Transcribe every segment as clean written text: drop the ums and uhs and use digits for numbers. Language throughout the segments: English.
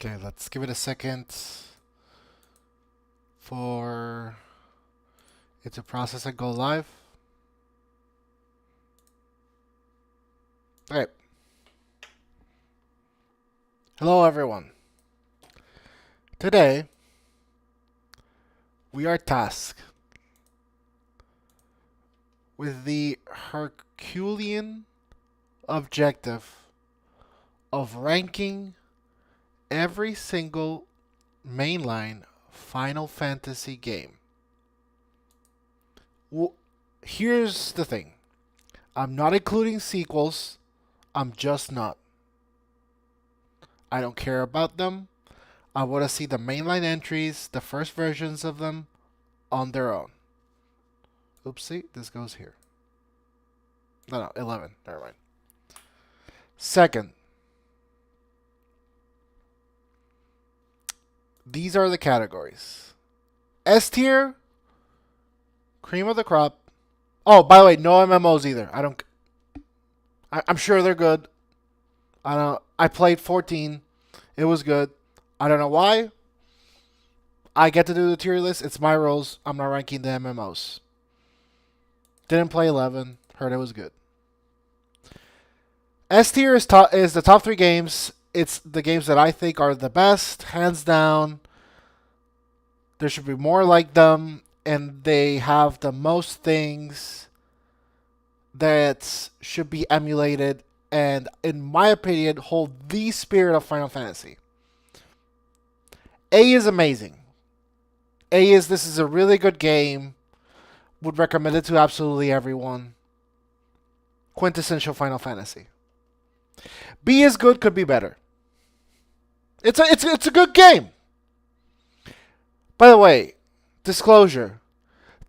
Okay, let's give it a second for it to process and go live. Okay. Hello, everyone. Today, we are tasked with the Herculean objective of ranking every single mainline Final Fantasy game. Well, here's the thing. I'm not including sequels. I'm just not. I don't care about them. I want to see the mainline entries, the first versions of them, on their own. Oopsie, this goes here. No, 11. Never mind. Second, these are the categories. S tier, cream of the crop. Oh, by the way, no MMOs either. I'm sure they're good. I don't. I played 14. It was good. I don't know why. I get to do the tier list. It's my rules. I'm not ranking the MMOs. Didn't play 11. Heard it was good. S tier is the top 3 games. It's the games that I think are the best, hands down. There should be more like them, and they have the most things that should be emulated, and in my opinion, hold the spirit of Final Fantasy. A is amazing. This is a really good game. Would recommend it to absolutely everyone. Quintessential Final Fantasy. B is good, could be better. It's a good game. By the way, disclosure.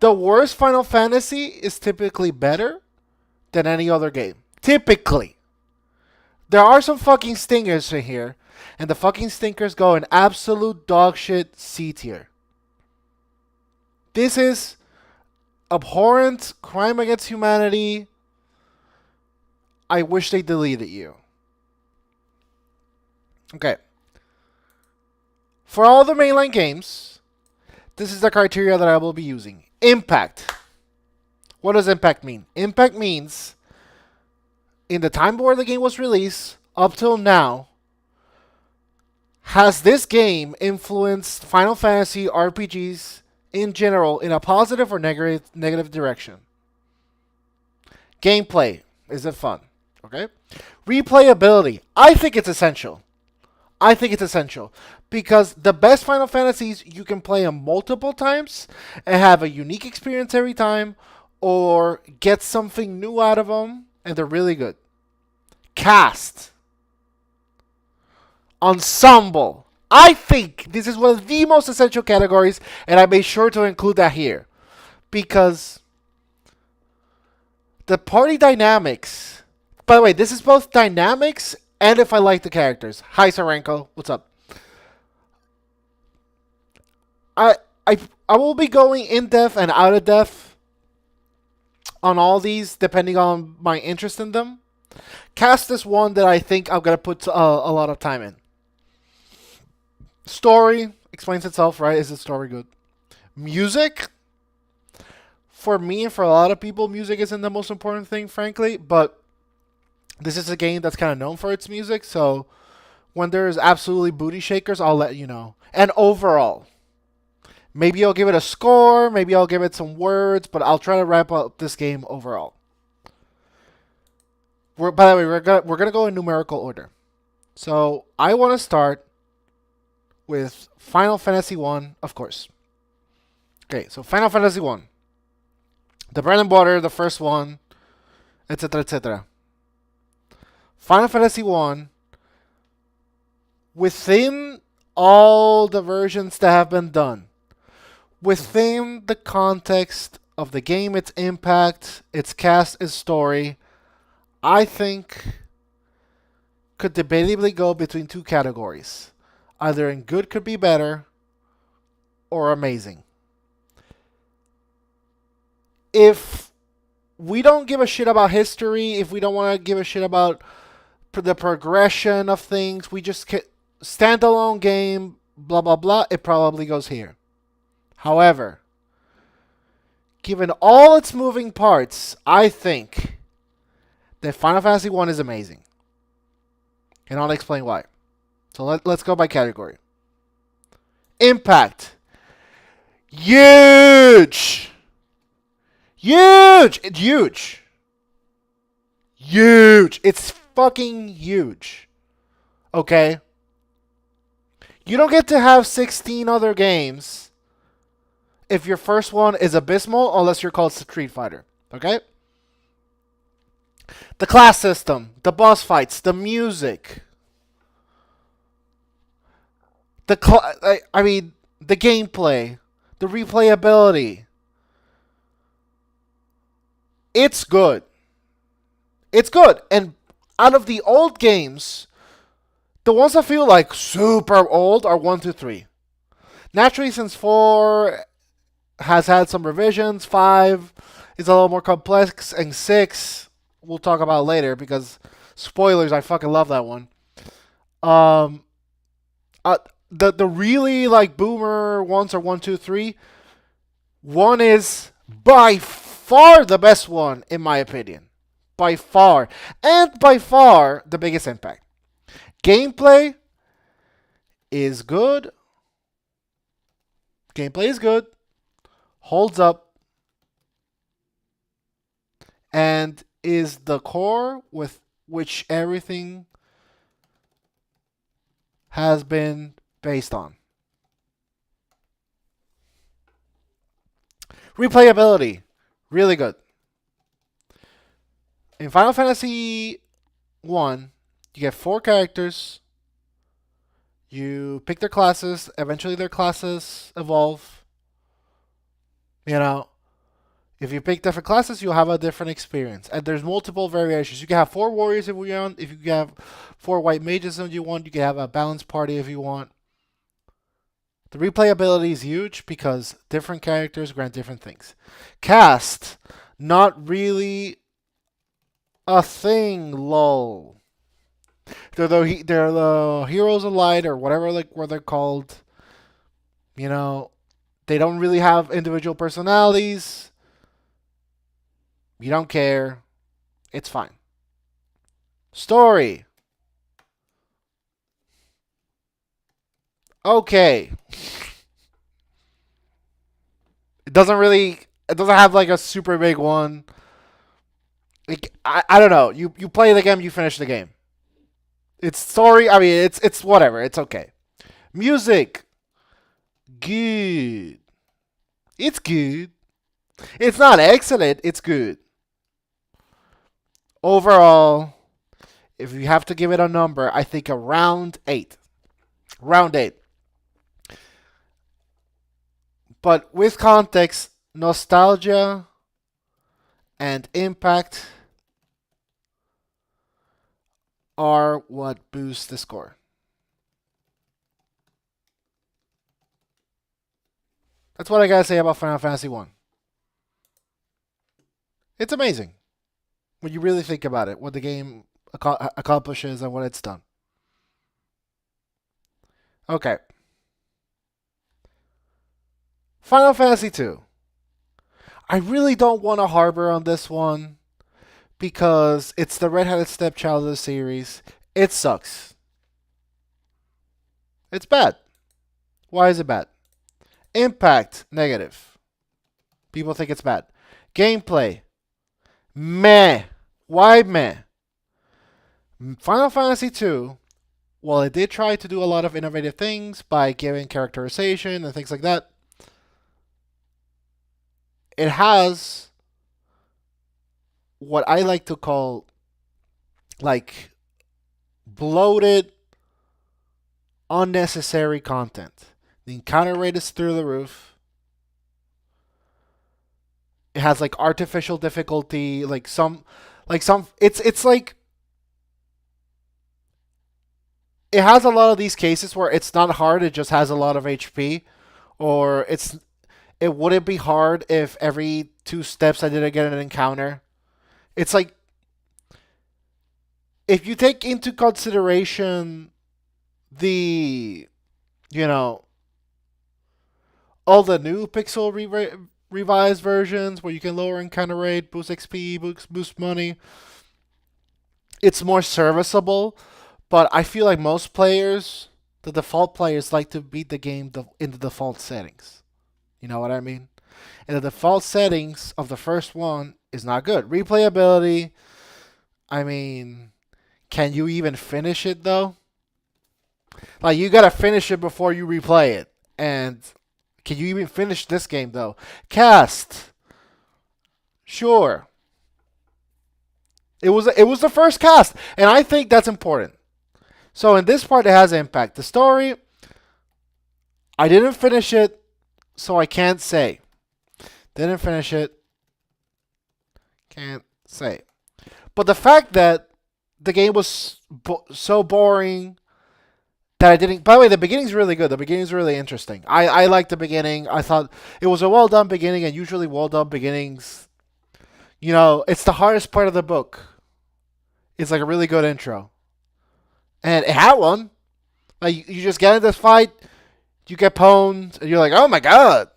The worst Final Fantasy is typically better than any other game. Typically. There are some fucking stingers in here, and the fucking stinkers go in absolute dog shit C tier. This is abhorrent crime against humanity. I wish they deleted you. Okay. For all the mainline games, this is the criteria that I will be using. Impact. What does impact mean? Impact means in the time where the game was released up till now, has this game influenced Final Fantasy RPGs in general in a positive or negative direction? Gameplay. Is it fun? Okay. Replayability. I think it's essential. Because the best Final Fantasies, you can play them multiple times and have a unique experience every time, or get something new out of them, and they're really good. Cast. Ensemble. I think this is one of the most essential categories, and I made sure to include that here. Because the party dynamics. By the way, this is both dynamics and if I like the characters. Hi, Sarenko. What's up? I I I will be going in depth and out of depth on all these depending on my interest in them. Cast is one that I think I'm gonna put a lot of time in. Story explains itself, right? Is the story good? Music, for me and for a lot of people, music isn't the most important thing, frankly. But this is a game that's kind of known for its music, so when there's absolutely booty shakers, I'll let you know. And overall, maybe I'll give it a score, maybe I'll give it some words, but I'll try to wrap up this game overall. By the way, we're gonna go in numerical order. So I want to start with Final Fantasy 1, of course. Okay, so Final Fantasy 1. The bread and butter, the first one, etc., etc. Final Fantasy 1, within all the versions that have been done, within the context of the game, its impact, its cast, its story, I think could debatably go between 2 categories. Either in good could be better, or amazing. If we don't give a shit about history, if we don't want to give a shit about the progression of things, we just standalone game, blah blah blah, it probably goes here. However, given all its moving parts, I think that Final Fantasy 1 is amazing. And I'll explain why. So let's go by category. Impact. Huge! Huge! It's huge. Huge. It's fucking huge. Okay? You don't get to have 16 other games if your first one is abysmal, unless you're called Street Fighter. Okay? The class system, the boss fights, the music, the gameplay, the replayability. It's good. It's good. And out of the old games, the ones that feel like super old are 1 to 3. Naturally, since 4 has had some revisions, 5 is a little more complex, and 6 we'll talk about later because spoilers, I fucking love that one. Um, the really like boomer ones are 1, 2, 3. 1 is by far the best one in my opinion, by far, and by far the biggest impact. Gameplay is good. Gameplay is good. Holds up. And is the core with which everything has been based on. Replayability. Really good. In Final Fantasy 1, you get 4 characters. You pick their classes. Eventually, their classes evolve. You know, if you pick different classes, you'll have a different experience. And there's multiple variations. You can have 4 warriors if you want. If you have 4 white mages if you want, you can have a balanced party if you want. The replayability is huge because different characters grant different things. Cast, not really a thing, lol. They're the heroes of light or whatever, like what they're called. You know, they don't really have individual personalities. You don't care. It's fine. Story. Okay. It doesn't have like a super big one. Like, I don't know. You play the game, you finish the game. It's story. I mean, it's whatever. It's okay. Music. Good. It's good. It's not excellent. It's good. Overall, if you have to give it a number, I think around 8. Round 8. But with context, nostalgia and impact are what boost the score. That's what I gotta say about Final Fantasy 1. It's amazing when you really think about it, what the game accomplishes and what it's done. Okay. Final Fantasy 2. I really don't want to harbor on this one because it's the redheaded stepchild of the series. It sucks. It's bad. Why is it bad? Impact, negative. People think it's bad. Gameplay, meh. Why meh? Final Fantasy 2, while it did try to do a lot of innovative things by giving characterization and things like that, it has what I like to call like bloated, unnecessary content. The encounter rate is through the roof. It has like artificial difficulty, like some it's like it has a lot of these cases where it's not hard, it just has a lot of HP, or it wouldn't be hard if every 2 steps I didn't get an encounter. It's like if you take into consideration the you know all the new pixel revised versions where you can lower encounter rate, boost XP, boost money. It's more serviceable, but I feel like most players, the default players, like to beat the game in the default settings. You know what I mean? And the default settings of the first one is not good. Replayability, I mean, can you even finish it though? Like you gotta finish it before you replay it. And can you even finish this game though? Cast, sure. It was the first cast, and I think that's important. So in this part, it has impact. The story, I didn't finish it, so I can't say. Didn't finish it, can't say. But the fact that the game was so boring that I didn't. By the way, the beginning's really good. The beginning's really interesting. I liked the beginning. I thought it was a well done beginning, and usually well done beginnings. It's the hardest part of the book. It's like a really good intro, and it had one. Like you just get in this fight, you get pwned, and you're like, oh my god.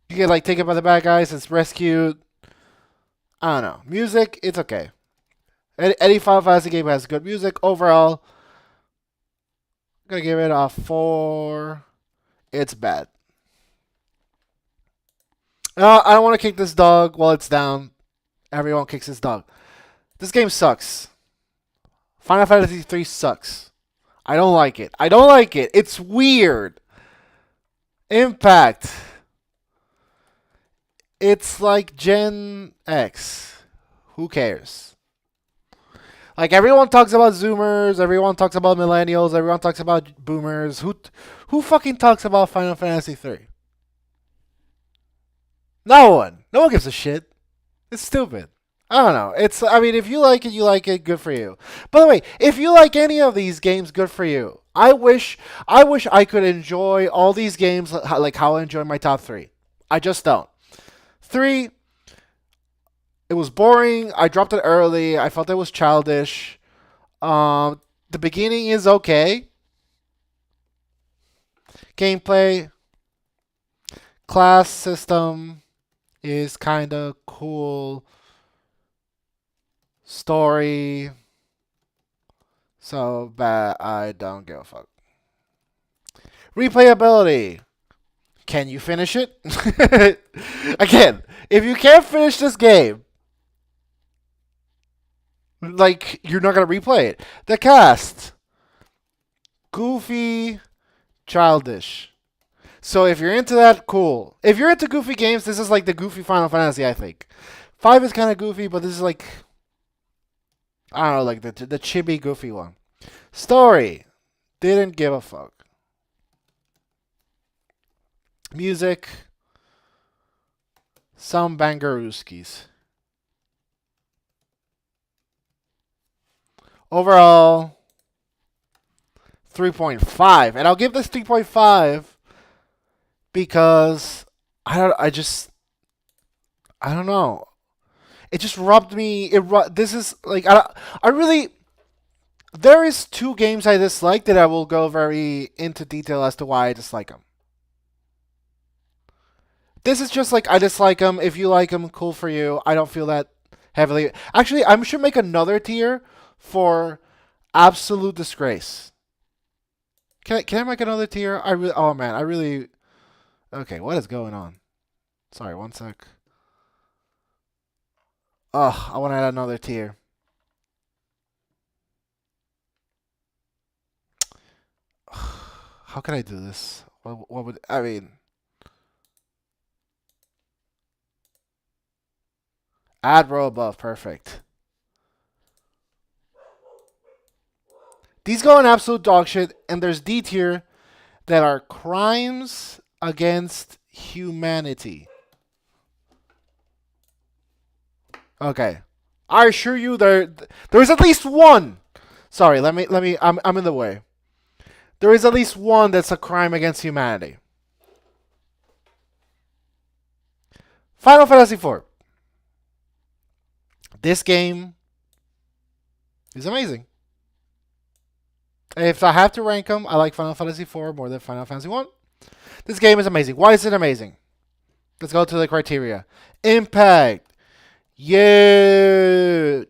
You get like taken by the bad guys. It's rescued. I don't know. Music, it's okay. Any Final Fantasy game has good music overall. I'm gonna give it a 4. It's bad. I don't want to kick this dog while it's down. Everyone kicks his dog. This game sucks. Final Fantasy 3 sucks. I don't like it. I don't like it. It's weird. Impact. It's like Gen X. Who cares? Like everyone talks about Zoomers, everyone talks about Millennials, everyone talks about Boomers. Who fucking talks about Final Fantasy 3? No one. No one gives a shit. It's stupid. I don't know. I mean, if you like it, you like it. Good for you. By the way, if you like any of these games, good for you. I wish I could enjoy all these games like how I enjoy my top 3. I just don't. 3, it was boring. I dropped it early. I felt it was childish. The beginning is okay. Gameplay, class system is kind of cool. Story, so bad I don't give a fuck. Replayability. Can you finish it? Again, if you can't finish this game, like you're not gonna replay it. The cast, goofy, childish. So if you're into that, cool. If you're into goofy games, this is like the goofy Final Fantasy, I think. 5 is kind of goofy, but this is like, I don't know, like the chibi goofy one. Story, didn't give a fuck. Music, some bangarooskies. Overall, 3.5. And I'll give this 3.5 because I don't know. It just rubbed me. This is like I really. There is 2 games I dislike that I will go very into detail as to why I dislike them. This is just like I dislike them. If you like them, cool for you. I don't feel that heavily. Actually, I should make another tier for absolute disgrace. Can I make another tier? Oh man, I really. Okay, what is going on? Sorry, one sec. Ugh, I want to add another tier. How can I do this? What would I mean? Add row above, perfect. These go in absolute dog shit, and there's D tier that are crimes against humanity. Okay, I assure you there's at least one. Sorry, let me. I'm in the way. There is at least one that's a crime against humanity. Final Fantasy IV. This game is amazing. If I have to rank them, I like Final Fantasy IV more than Final Fantasy 1. This game is amazing. Why is it amazing? Let's go to the criteria. Impact. Huge.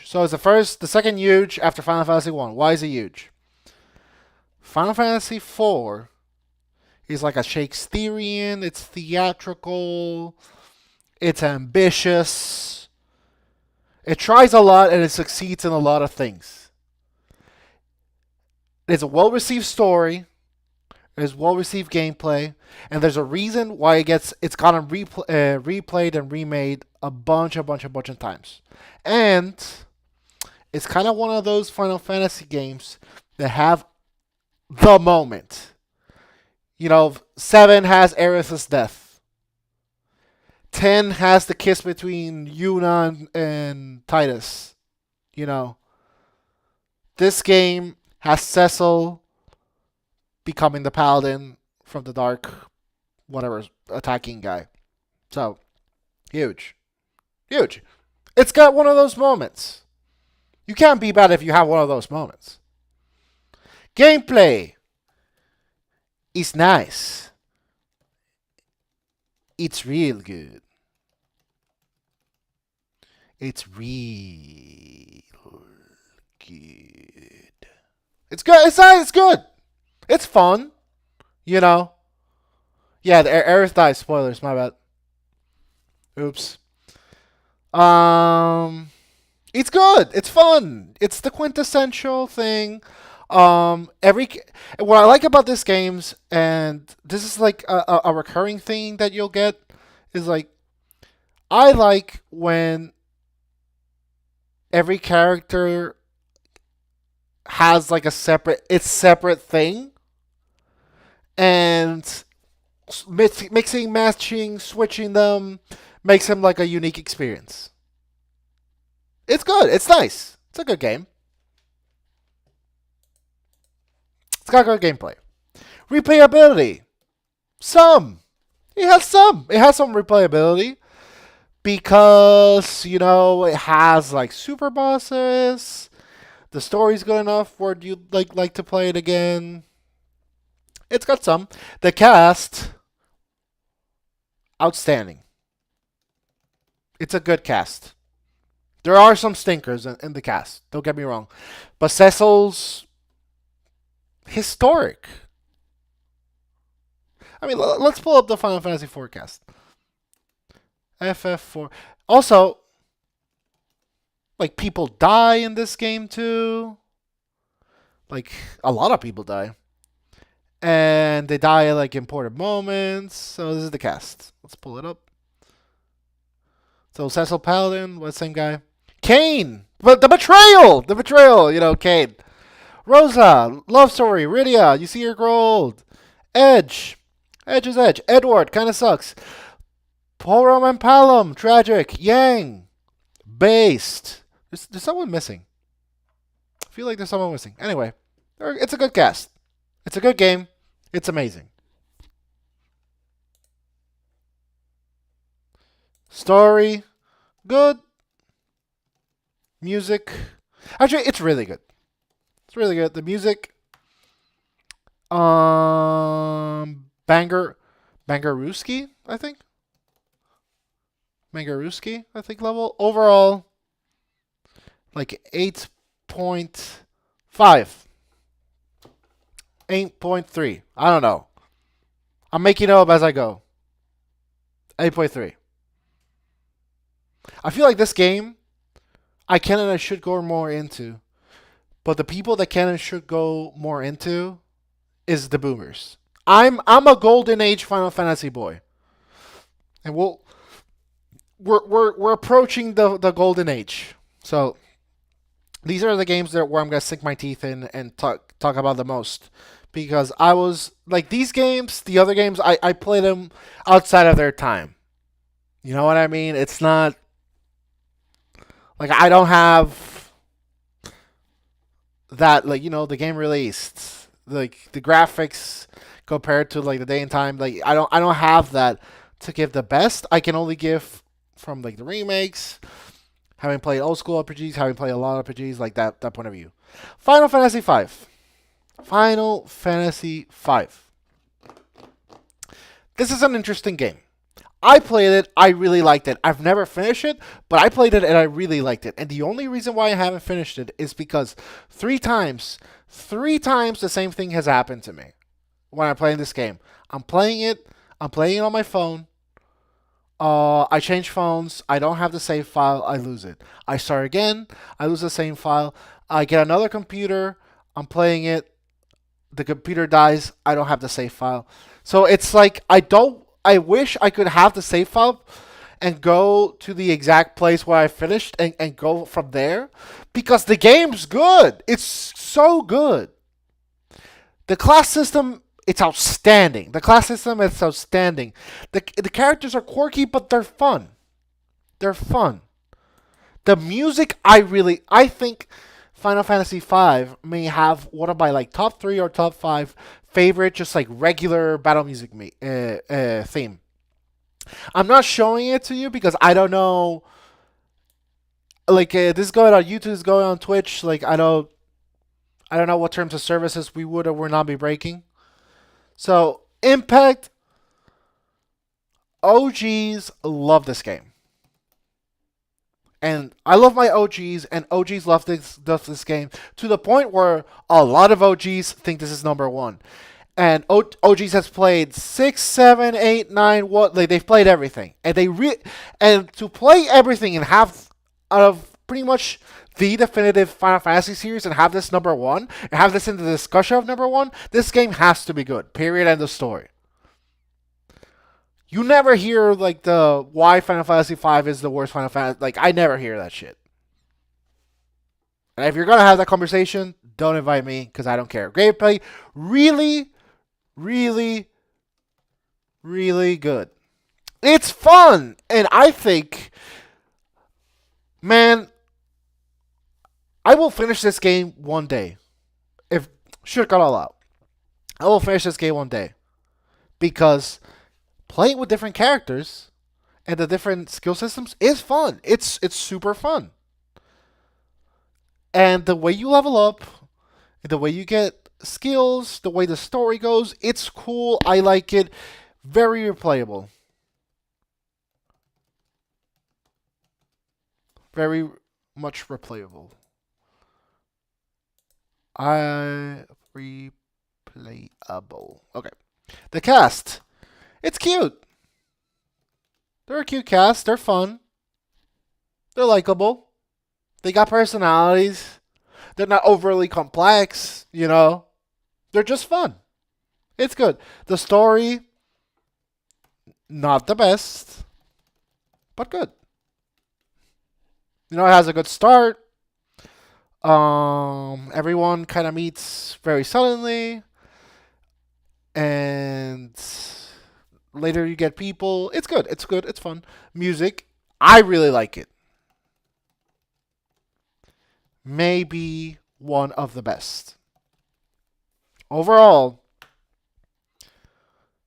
So it's the second huge after Final Fantasy 1. Why is it huge? Final Fantasy 4 is like a Shakespearean, it's theatrical, it's ambitious. It tries a lot and it succeeds in a lot of things. It's a well-received story. There's well-received gameplay, and there's a reason why it's gotten replayed and remade a bunch of times. And it's kind of one of those Final Fantasy games that have the moment. 7 has Aerith's death. 10 has the kiss between Yuna and Titus. This game has Cecil becoming the paladin from the dark, whatever, attacking guy. So, huge. Huge. It's got one of those moments. You can't be bad if you have one of those moments. Gameplay is nice. It's real good. It's real good. It's good. It's good. It's fun. Yeah, the Aerith dies. Spoilers, my bad. Oops. It's good. It's fun. It's the quintessential thing. What I like about this games, and this is like a recurring thing that you'll get, is like, I like when every character has like a separate thing, and mixing, matching, switching them makes them like a unique experience. It's good. It's nice. It's a good game. It's got good gameplay. Replayability. Some. It has some. It has some replayability because, it has like super bosses. The story's good enough where you'd like to play it again. It's got some. The cast, outstanding. It's a good cast. There are some stinkers in the cast. Don't get me wrong. But Cecil's historic. I mean, let's pull up the Final Fantasy IV cast. FF4. Also, like, people die in this game too. Like, a lot of people die. And they die at like important moments. So this is the cast. Let's pull it up. So Cecil Paladin, what, same guy? Kain! But the betrayal! Kain. Rosa, love story, Rydia, you see her grow old. Edge. Edge is Edge. Edward, kinda sucks. Porom and Palom, tragic. Yang. Based. There's someone missing. I feel like there's someone missing. Anyway, it's a good cast. It's a good game. It's amazing. Story, good. Music, actually, it's really good. It's really good. The music, Bangaruski, I think. Bangaruski, I think level overall, like 8.5. 8.3. I don't know. I'm making it up as I go. 8.3. I feel like this game, I can and I should go more into. But the people that can and should go more into is the boomers. I'm a golden age Final Fantasy boy. And we're approaching the golden age. So these are the games where I'm gonna sink my teeth in and talk about the most. Because I was like, these games, the other games, I play them outside of their time. You know what I mean? It's not like I don't have that, like, the game released, like the graphics compared to like the day and time. Like I don't have that to give the best. I can only give from like the remakes, having played old school RPGs, having played a lot of RPGs, like that point of view. Final Fantasy V. Final Fantasy V. This is an interesting game. I played it. I really liked it. I've never finished it, but I played it and I really liked it. And the only reason why I haven't finished it is because three times the same thing has happened to me when I'm playing this game. I'm playing it. I'm playing it on my phone. I change phones. I don't have the save file. I lose it. I start again. I lose the same file. I get another computer. I'm playing it. The computer dies. I don't have the save file. So it's like I don't. I wish I could have the save file and go to the exact place where I finished and go from there because the game's good. It's so good. The class system, it's outstanding. The class system, it's outstanding. The characters are quirky, but they're fun. They're fun. The music, I think Final Fantasy V may have one of my like top three or top five favorite, just like regular battle music theme. I'm not showing it to you because I don't know. Like this is going on YouTube, this is going on Twitch. Like I don't know what terms of services we would or would not be breaking. So Impact OGs love this game. And I love my OGs, and OGs love this game to the point where a lot of OGs think this is number one. And OGs has played 6, 7, 8, 9. What like they've played everything, and and to play everything and have out of pretty much the definitive Final Fantasy series and have this number one and have this in the discussion of number one. This game has to be good. Period. End of story. You never hear like the why Final Fantasy V is the worst Final Fantasy. Like I never hear that shit. And if you're gonna have that conversation, don't invite me because I don't care. Gameplay, really, really, really good. It's fun, and I think, man, I will finish this game one day. If shit got all out, I will finish this game one day because playing with different characters and the different skill systems is fun. It's super fun. And the way you level up, the way you get skills, the way the story goes, it's cool. I like it. Very replayable. Very much replayable. Replayable. Okay. The cast. It's cute. They're a cute cast. They're fun. They're likable. They got personalities. They're not overly complex, you know. They're just fun. It's good. The story, not the best, but good. You know, it has a good start. Everyone kind of meets very suddenly, and later you get people. It's good. It's good. It's fun. Music, I really like it. Maybe one of the best. Overall,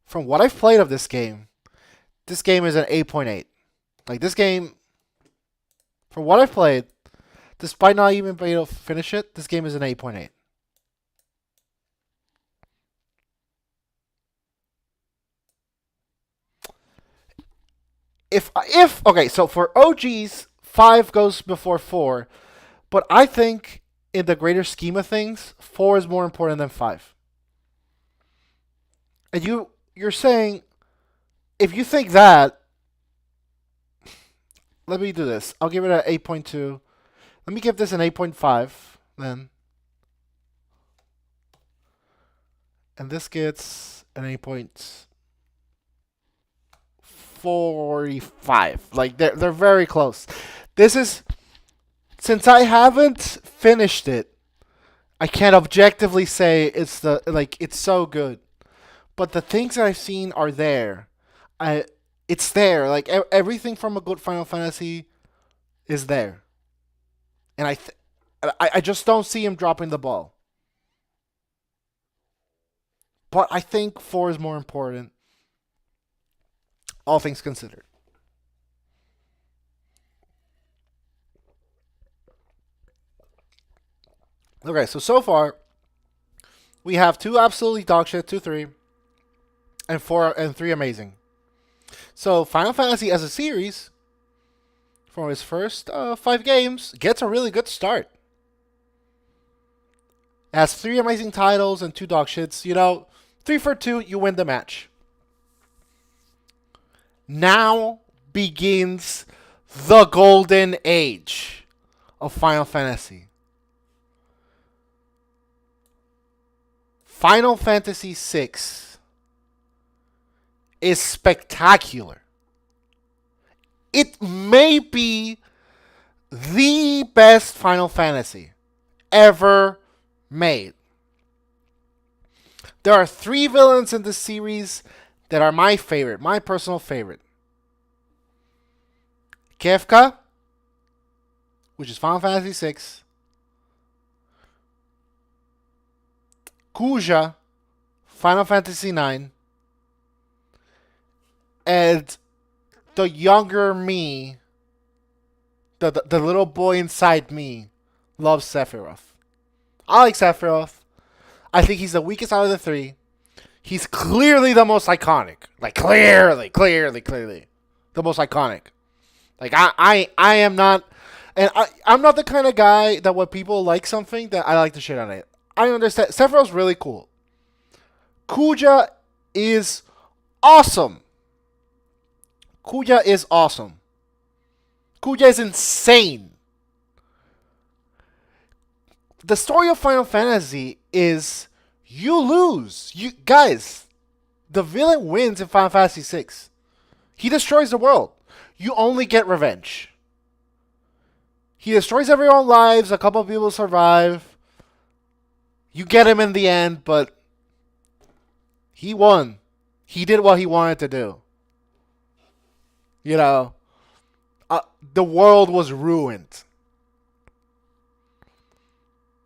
from what I've played of this game is an 8.8. Like this game, from what I've played, despite not even being able to finish it, this game is an 8.8. If okay, so for OGs, 5 goes before 4, but I think in the greater scheme of things, 4 is more important than 5. And you're saying if you think that, let me do this. I'll give it an 8.2. Let me give this an 8.5 then. And this gets an 8.45. Like they're very close. This is since I haven't finished it, I can't objectively say it's so good. But the things that I've seen are there. I it's there. Like everything from a good Final Fantasy is there, and I just don't see him dropping the ball. But I think 4 is more important, all things considered. Okay, so far We have 2 absolutely dog shit, 2, 3, and 4 and 3 amazing. So Final Fantasy as a series, from its first 5 games, gets a really good start. It has 3 amazing titles and 2 dog shits. 3 for 2, you win the match. Now begins the golden age of Final Fantasy. Final Fantasy VI is spectacular. It may be the best Final Fantasy ever made. There are 3 villains in this series that are my favorite, my personal favorite. Kefka, which is Final Fantasy VI. Kuja, Final Fantasy IX. And the younger me, the little boy inside me, loves Sephiroth. I like Sephiroth. I think he's the weakest out of the 3. He's clearly the most iconic. Like, clearly. The most iconic. Like, I am not... And I'm not the kind of guy that when people like something, that I like to shit on it. I understand. Sephiroth's really cool. Kuja is awesome. Kuja is awesome. Kuja is insane. The story of Final Fantasy is you lose. You guys, the villain wins in Final Fantasy VI. He destroys the world. You only get revenge. He destroys everyone's lives. A couple of people survive. You get him in the end, but he won. He did what he wanted to do. The world was ruined.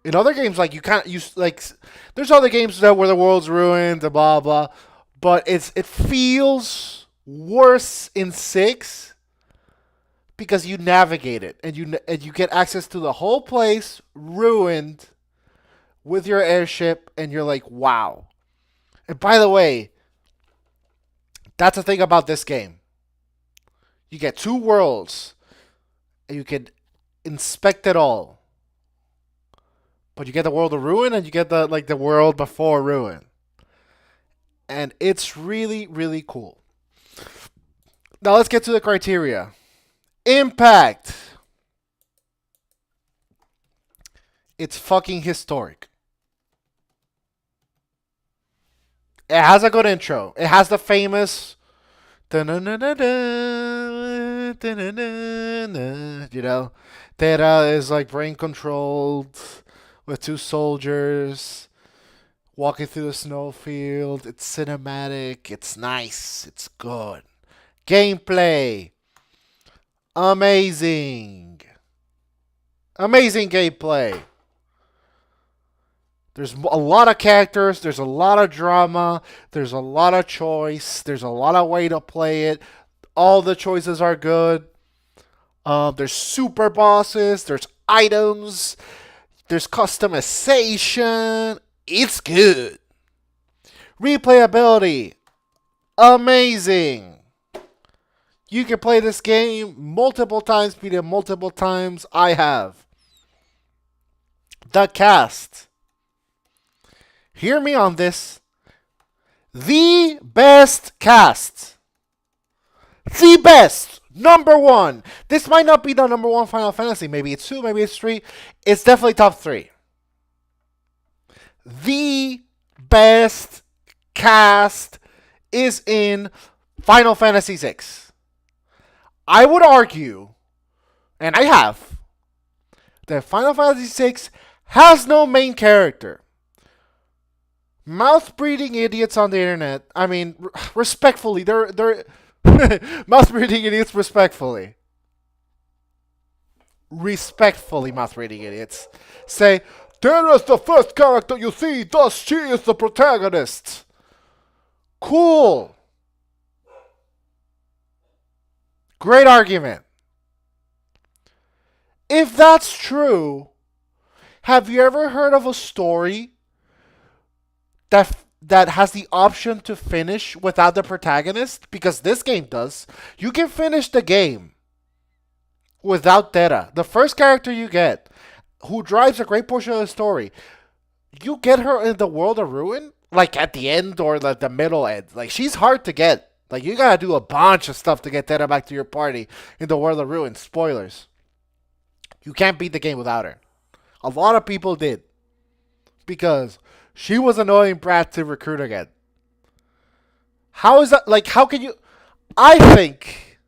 In other games, like there's other games where the world's ruined, blah blah, but it feels worse in 6 because you navigate it and you get access to the whole place ruined with your airship, and you're like, wow. And by the way, that's the thing about this game. You get 2 worlds, and you can inspect it all. But you get the world of ruin, and you get the world before ruin. And it's really, really cool. Now let's get to the criteria. Impact. It's fucking historic. It has a good intro. It has the famous... Terra is like brain controlled with 2 soldiers walking through the snowfield. It's cinematic. It's nice. It's good. Gameplay. Amazing. Amazing gameplay. There's a lot of characters. There's a lot of drama. There's a lot of choice. There's a lot of way to play it. All the choices are good. There's super bosses. There's items. There's customization. It's good. Replayability. Amazing. You can play this game multiple times, beat it multiple times. I have. The cast. Hear me on this. The best cast. The best. Number 1. This might not be the number 1 Final Fantasy. Maybe it's 2, maybe it's 3. It's definitely top 3. The best cast is in Final Fantasy VI. I would argue, and I have, that Final Fantasy VI has no main character. Mouth-breathing idiots on the internet. I mean, respectfully, they're mouth-breathing idiots. Respectfully, mouth-breathing idiots say Terra's the first character you see. Thus, she is the protagonist. Cool. Great argument. If that's true, have you ever heard of a story that has the option to finish without the protagonist, because this game does. You can finish the game without Terra. The first character you get, who drives a great portion of the story, you get her in the world of Ruin, like at the end or like the middle end. Like, she's hard to get. Like, you gotta do a bunch of stuff to get Terra back to your party in the world of Ruin. Spoilers. You can't beat the game without her. A lot of people did. Because she was annoying brat to recruit again. How is that? Like, how can you? I think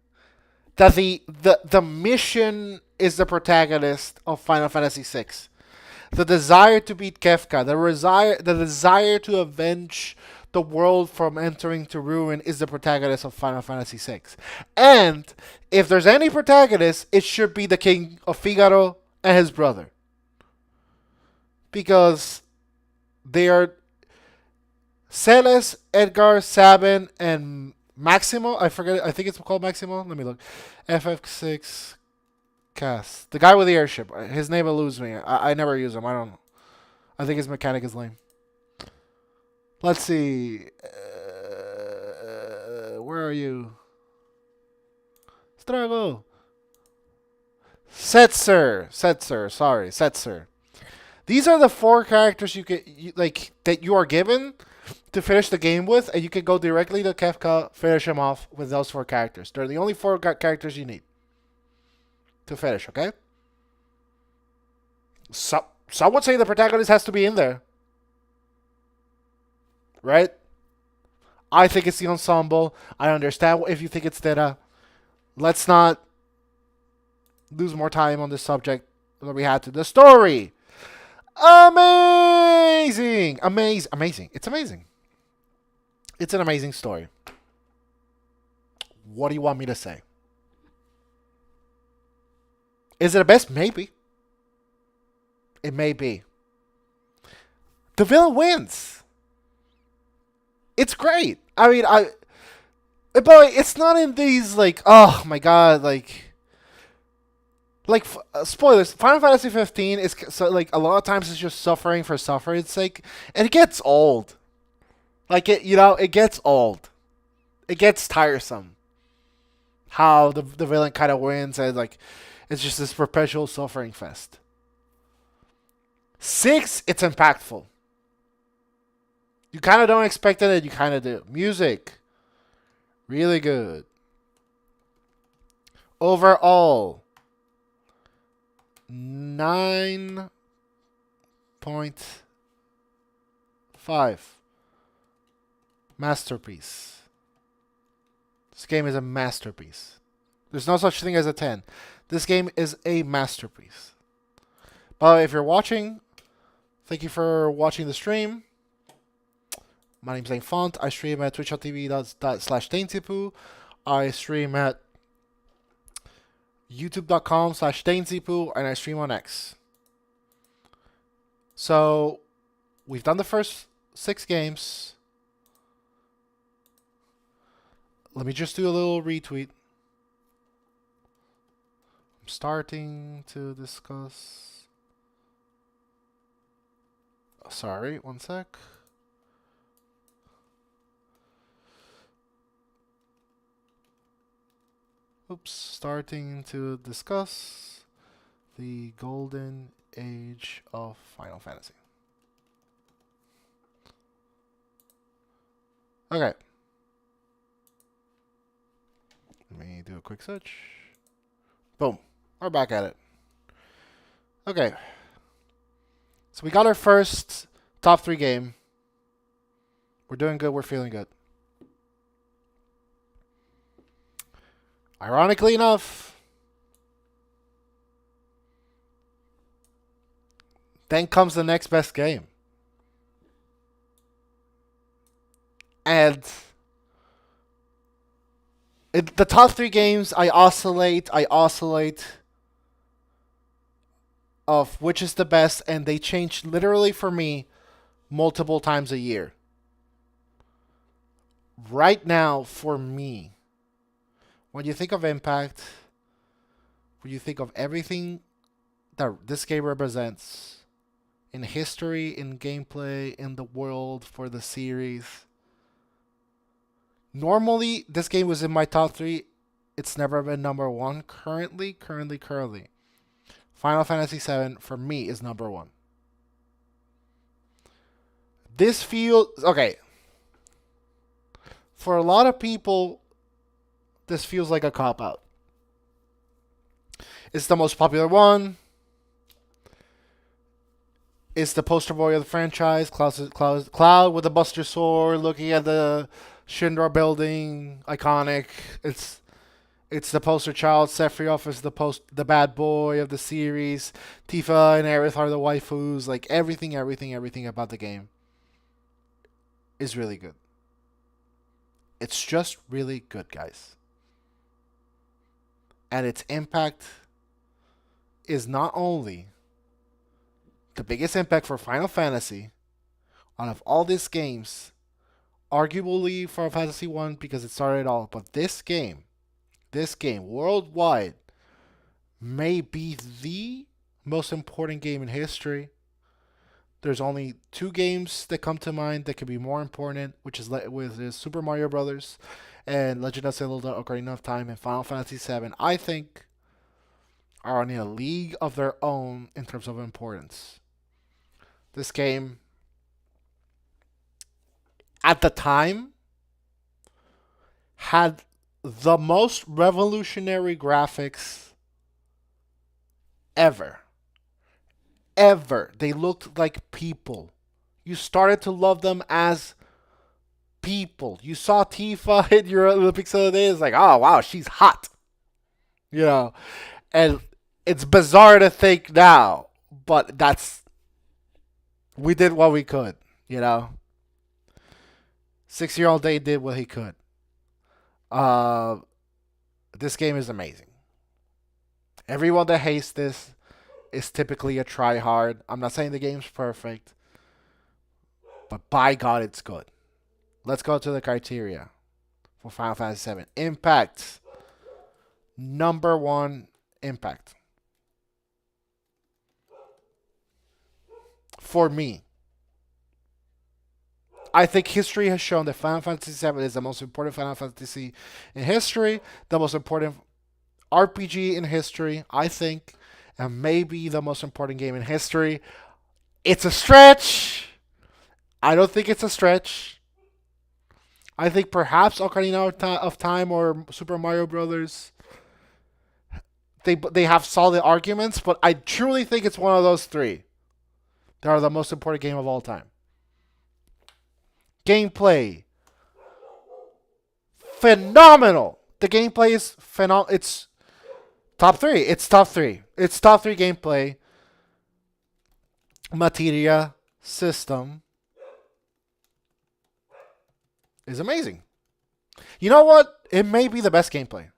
that the mission is the protagonist of Final Fantasy VI. The desire to beat Kefka, the desire to avenge the world from entering to ruin is the protagonist of Final Fantasy VI. And if there's any protagonist, it should be the King of Figaro and his brother. Because they are Celes, Edgar, Sabin, and Maximo. I forget. I think it's called Maximo. Let me look. FF6 cast. The guy with the airship. His name eludes me. I never use him. I don't know. I think his mechanic is lame. Let's see. Where are you? Strago. Setzer. Sorry, Setzer. These are the 4 characters that you are given to finish the game with, and you can go directly to Kefka, finish him off with those 4 characters. They're the only 4 characters you need to finish, okay? Some would say the protagonist has to be in there. Right? I think it's the ensemble. I understand if you think it's Terra. Let's not lose more time on this subject than we had to. The story. Amazing. It's amazing. It's an amazing story. What do you want me to say? Is it the best? Maybe. It may be. The villain wins. It's great. I mean, but it's not in these like, oh my god, like spoilers. Final Fantasy 15 is so, like, a lot of times it's just suffering for suffering's sake, and it gets old. Like, it gets old. It gets tiresome. How the villain kind of wins, and like, it's just this perpetual suffering fest. 6, it's impactful. You kind of don't expect it, and you kind of do. Music, really good. Overall, 9.5. Masterpiece. This game is a masterpiece. There's no such thing as a 10. This game is a masterpiece. But if you're watching, thank you for watching the stream. My name's Zane Font. I stream at twitch.tv/DaneZipu. I stream at youtube.com/DaneZipu, and I stream on X. So, we've done the first 6 games. Let me just do a little retweet. I'm starting to discuss. Sorry, one sec. Oops, starting to discuss the golden age of Final Fantasy. Okay. Let me do a quick search. Boom. We're back at it. Okay. So we got our first top 3 game. We're doing good. We're feeling good. Ironically enough, then comes the next best game. And the top 3 games, I oscillate of which is the best, and they change literally for me multiple times a year. Right now, for me, when you think of Impact, when you think of everything that this game represents in history, in gameplay, in the world for the series. Normally, this game was in my top three. It's never been number one. Currently. Final Fantasy VII for me is number one. This feels okay. For a lot of people, this feels like a cop out. It's the most popular one. It's the poster boy of the franchise. Cloud with the Buster Sword, looking at the Shinra building, iconic. It's the poster child. Sephiroth is the bad boy of the series. Tifa and Aerith are the waifus. Like everything about the game is really good. It's just really good, guys. And its impact is not only the biggest impact for Final Fantasy out of all these games, arguably Final Fantasy 1 because it started it all, but this game worldwide may be the most important game in history. There's only two games that come to mind that could be more important, which is Super Mario Brothers and Legend of Zelda: Ocarina of Time and Final Fantasy VII. I think are in a league of their own in terms of importance. This game, at the time, had the most revolutionary graphics ever. Ever. They looked like people. You started to love them as people. You saw Tifa in your Olympics the other day. It's like, oh, wow, she's hot. You know, and it's bizarre to think now, but we did what we could, you know. 6-year-old Dave did what he could. This game is amazing. Everyone that hates this is typically a tryhard. I'm not saying the game's perfect, but by God, it's good. Let's go to the criteria for Final Fantasy VII. Impact. Number one, impact. For me, I think history has shown that Final Fantasy VII is the most important Final Fantasy in history, the most important RPG in history, I think, and maybe the most important game in history. It's a stretch. I don't think it's a stretch. I think perhaps Ocarina of Time or Super Mario Brothers, they have solid arguments, but I truly think it's one of those three that are the most important game of all time. Gameplay, phenomenal. The gameplay is phenomenal. It's top three. It's top three. It's top three gameplay. Materia system is amazing. You know what? It may be the best gameplay.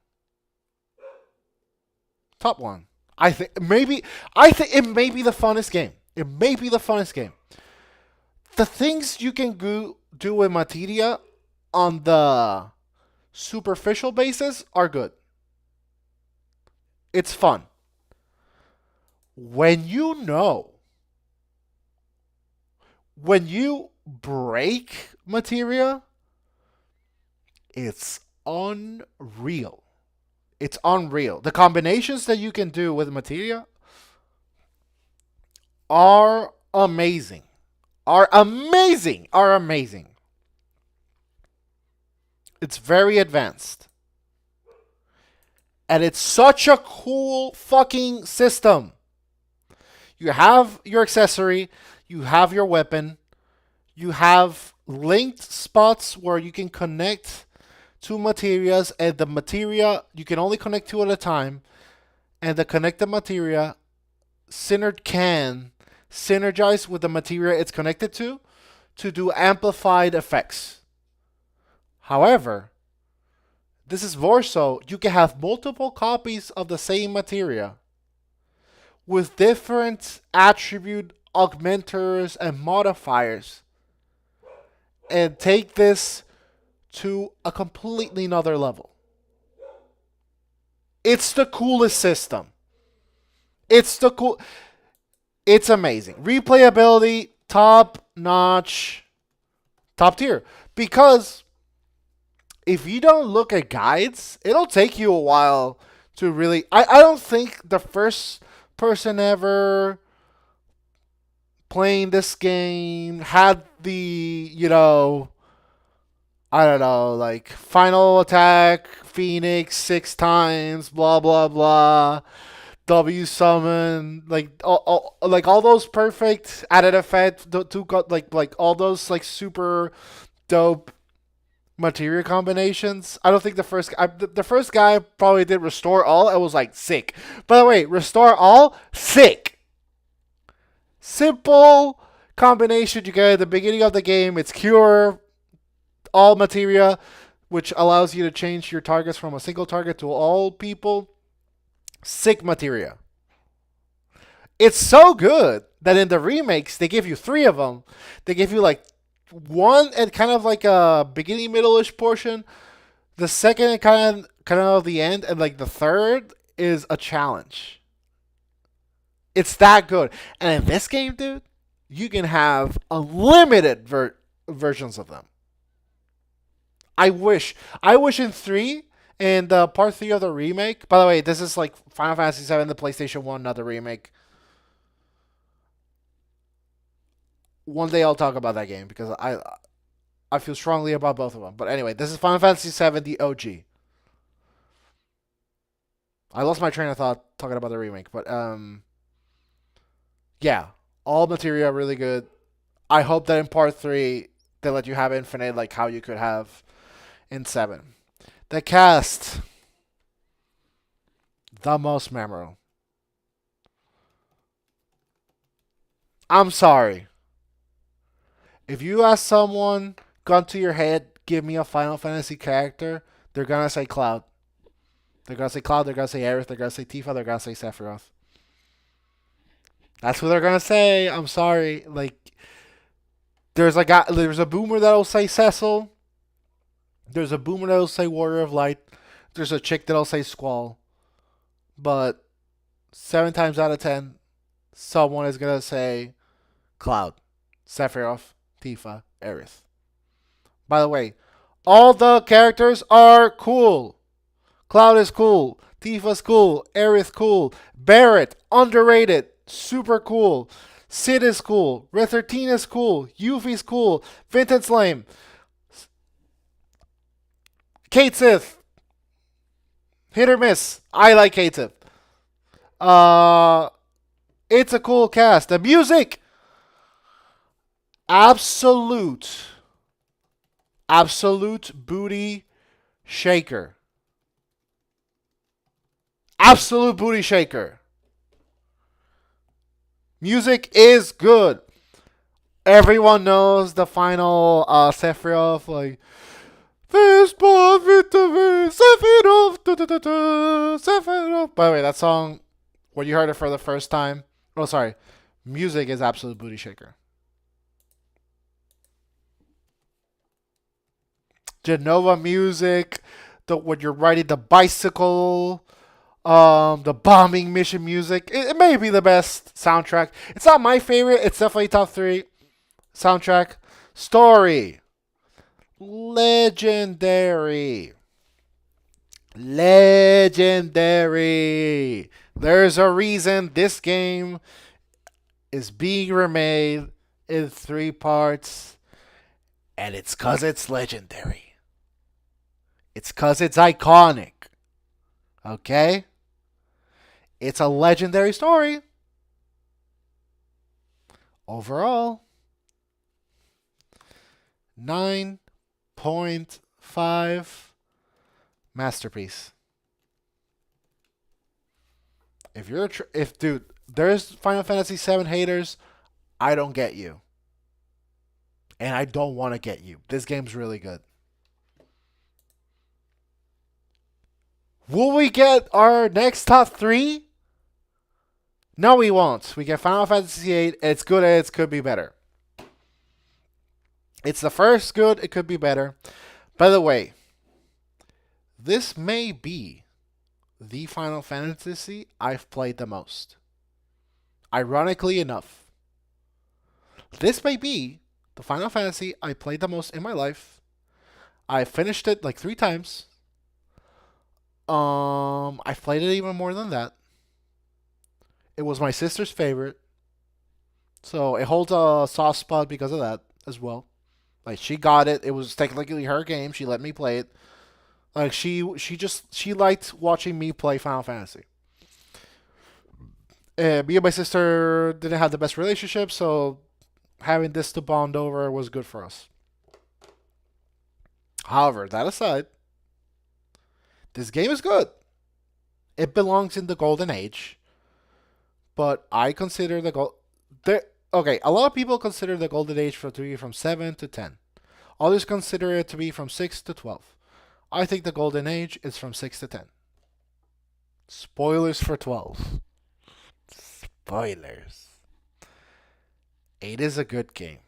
Top one. I think it may be the funnest game. It may be the funnest game. The things you can do with Materia on the superficial basis are good. It's fun. When you break Materia, it's unreal. It's unreal. The combinations that you can do with Materia are amazing. Are amazing. It's very advanced. And it's such a cool fucking system. You have your accessory, you have your weapon, you have linked spots where you can connect two materias, and the materia, you can only connect two at a time, and the connected materia can synergize with the materia it's connected to do amplified effects. However, this is Vorso. You can have multiple copies of the same materia with different attribute augmenters and modifiers and take this to a completely another level. It's the coolest system. It's amazing. Replayability, top notch, top tier. Because if you don't look at guides, it'll take you a while to really. I don't think the first person ever playing this game had the, I don't know, like final attack, Phoenix 6 times, blah blah blah, W summon, like all those perfect added effect, like all those like super dope materia combinations. I don't think the first guy probably did restore all. It was like sick. By the way, restore all, sick. Simple combination you get at the beginning of the game. It's cure all materia, which allows you to change your targets from a single target to all people. Sick materia. It's so good that in the remakes they give you 3 of them. They give you like one at kind of like a beginning middle-ish portion. The second kind of the end, and like the third is a challenge. It's that good. And in this game, dude, you can have unlimited versions of them. I wish in 3 and part 3 of the remake. By the way, this is like Final Fantasy 7, the PlayStation 1, not the remake. One day I'll talk about that game because I feel strongly about both of them. But anyway, this is Final Fantasy 7, the OG. I lost my train of thought talking about the remake, but yeah, all material really good. I hope that in part 3 they let you have infinite like how you could have in 7. The cast, the most memorable. I'm sorry. If you ask someone, gun to your head, give me a Final Fantasy character, they're gonna say Cloud. They're gonna say Cloud, they're gonna say Aerith, they're gonna say Tifa, they're gonna say Sephiroth. That's what they're gonna say. I'm sorry. Like there's a boomer that'll say Cecil. There's a boomer that'll say Warrior of Light. There's a chick that'll say Squall. But 7 times out of 10, someone is gonna say Cloud, Sephiroth, Tifa, Aerith. By the way, all the characters are cool. Cloud is cool. Tifa's cool. Aerith cool. Barret, underrated. Super cool. Sid is cool. Red 13 is cool. Yuffie's cool. Vintage lame. Kate Sith. Hit or miss. I like Kate Sith. It's a cool cast. The music. Absolute booty shaker. Absolute booty shaker. Music is good. Everyone knows the final Sephiroth, like Fistball Vitamin Sephiroth, Sephiroth. By the way, that song, when you heard it for the first time, oh sorry, music is absolute booty shaker. Genova music, when you're riding the bicycle, the bombing mission music. It may be the best soundtrack. It's not my favorite. It's definitely top 3 soundtrack. Story, legendary. Legendary. There's a reason this game is being remade in 3 parts, and it's because it's legendary. It's because it's iconic. Okay? It's a legendary story. Overall, 9.5 masterpiece. If dude, there's Final Fantasy 7 haters, I don't get you. And I don't want to get you. This game's really good. Will we get our next top 3? No, we won't. We get Final Fantasy VIII. It's good and it could be better. It's the first good. It could be better. By the way, this may be the Final Fantasy I've played the most. Ironically enough, this may be the Final Fantasy I played the most in my life. I finished it like 3 times. I've played it even more than that. It was my sister's favorite, so it holds a soft spot because of that as well. Like she got it. It was technically her game. She let me play it. Like she liked watching me play Final Fantasy. Me and my sister didn't have the best relationship, so having this to bond over was good for us. However, that aside, this game is good. It belongs in the golden age, but I consider the gold. Okay, a lot of people consider the golden age to be from 7 to 10. Others consider it to be from 6 to 12. I think the golden age is from 6 to 10. Spoilers for 12. Spoilers. 8 is a good game.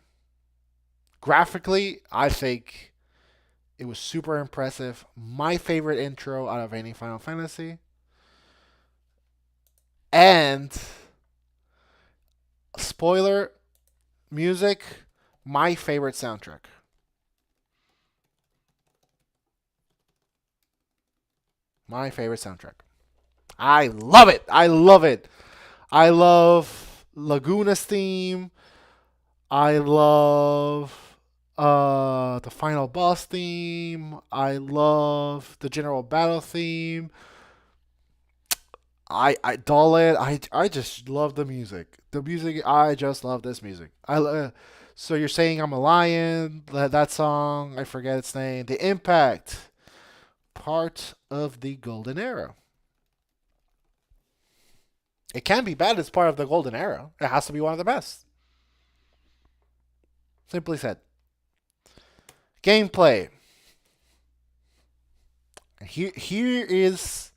Graphically, I think it was super impressive. My favorite intro out of any Final Fantasy. And spoiler, music, my favorite soundtrack. My favorite soundtrack. I love it. I love it. I love Laguna's theme. I love the final boss theme. I love the general battle theme. I dull it. I just love the music. The music. I just love this music. So you're saying I'm a lion? That song. I forget its name. The Impact. Part of the golden era. It can be bad. It's part of the golden era. It has to be one of the best. Simply said. Gameplay. Here is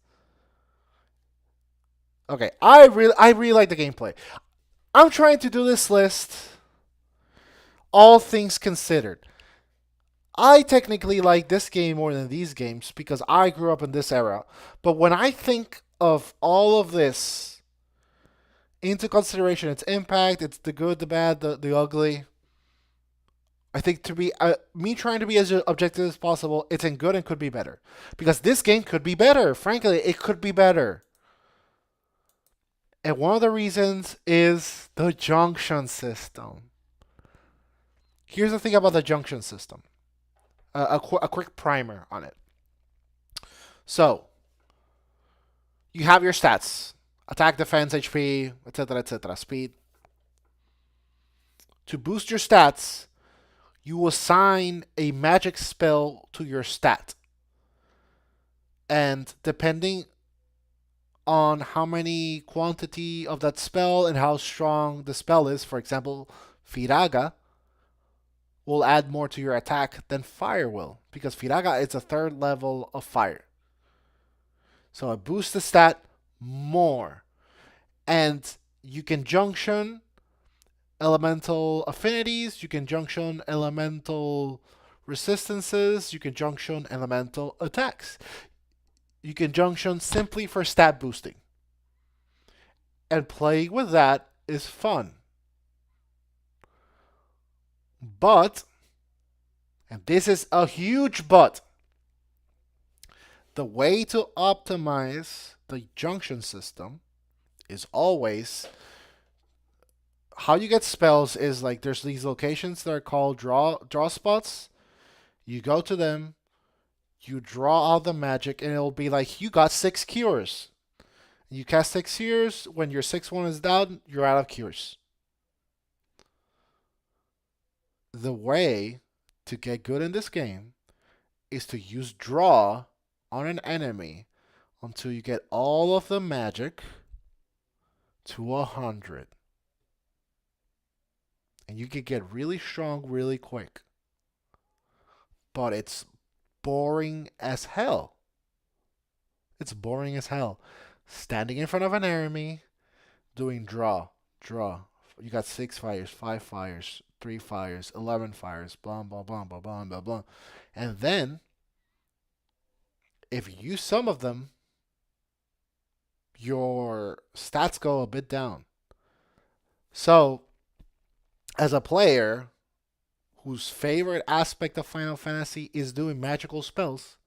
okay. I really like the gameplay. I'm trying to do this list. All things considered, I technically like this game more than these games because I grew up in this era. But when I think of all of this into consideration, its impact, it's the good, the bad, the ugly. I think to be me trying to be as objective as possible, it's in good and could be better. Because this game could be better. Frankly, it could be better. And one of the reasons is the junction system. Here's the thing about the junction system. A quick primer on it. So, you have your stats. Attack, defense, HP, etc., etc., speed. To boost your stats, you assign a magic spell to your stat. And depending on how many quantity of that spell and how strong the spell is, for example, Firaga will add more to your attack than fire will, because Firaga is a third level of fire. So it boosts the stat more. And you can junction elemental affinities, you can junction elemental resistances, you can junction elemental attacks. You can junction simply for stat boosting. And playing with that is fun. But, and this is a huge but, the way to optimize the junction system is always how you get spells is like there's these locations that are called draw spots. You go to them, you draw out the magic, and it'll be like you got 6 cures. You cast 6 cures. When your 6th one is down, you're out of cures. The way to get good in this game is to use draw on an enemy until you get all of the magic to 100. And you can get really strong really quick. But it's boring as hell. It's boring as hell. Standing in front of an enemy, doing draw. You got 6 fires, 5 fires, 3 fires, 11 fires, blah, blah, blah, blah, blah, blah, blah. And then, if you use some of them, your stats go a bit down. So, as a player whose favorite aspect of Final Fantasy is doing magical spells,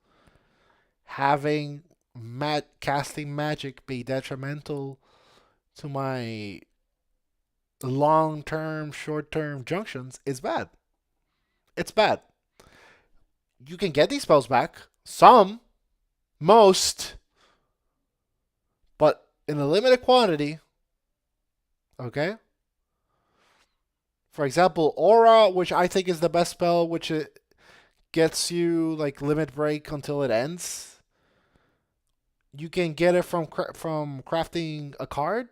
having casting magic be detrimental to my long term, short term junctions is bad. It's bad. You can get these spells back. Some, most, but in a limited quantity. Okay? For example, Aura, which I think is the best spell, which it gets you like limit break until it ends. You can get it from crafting a card,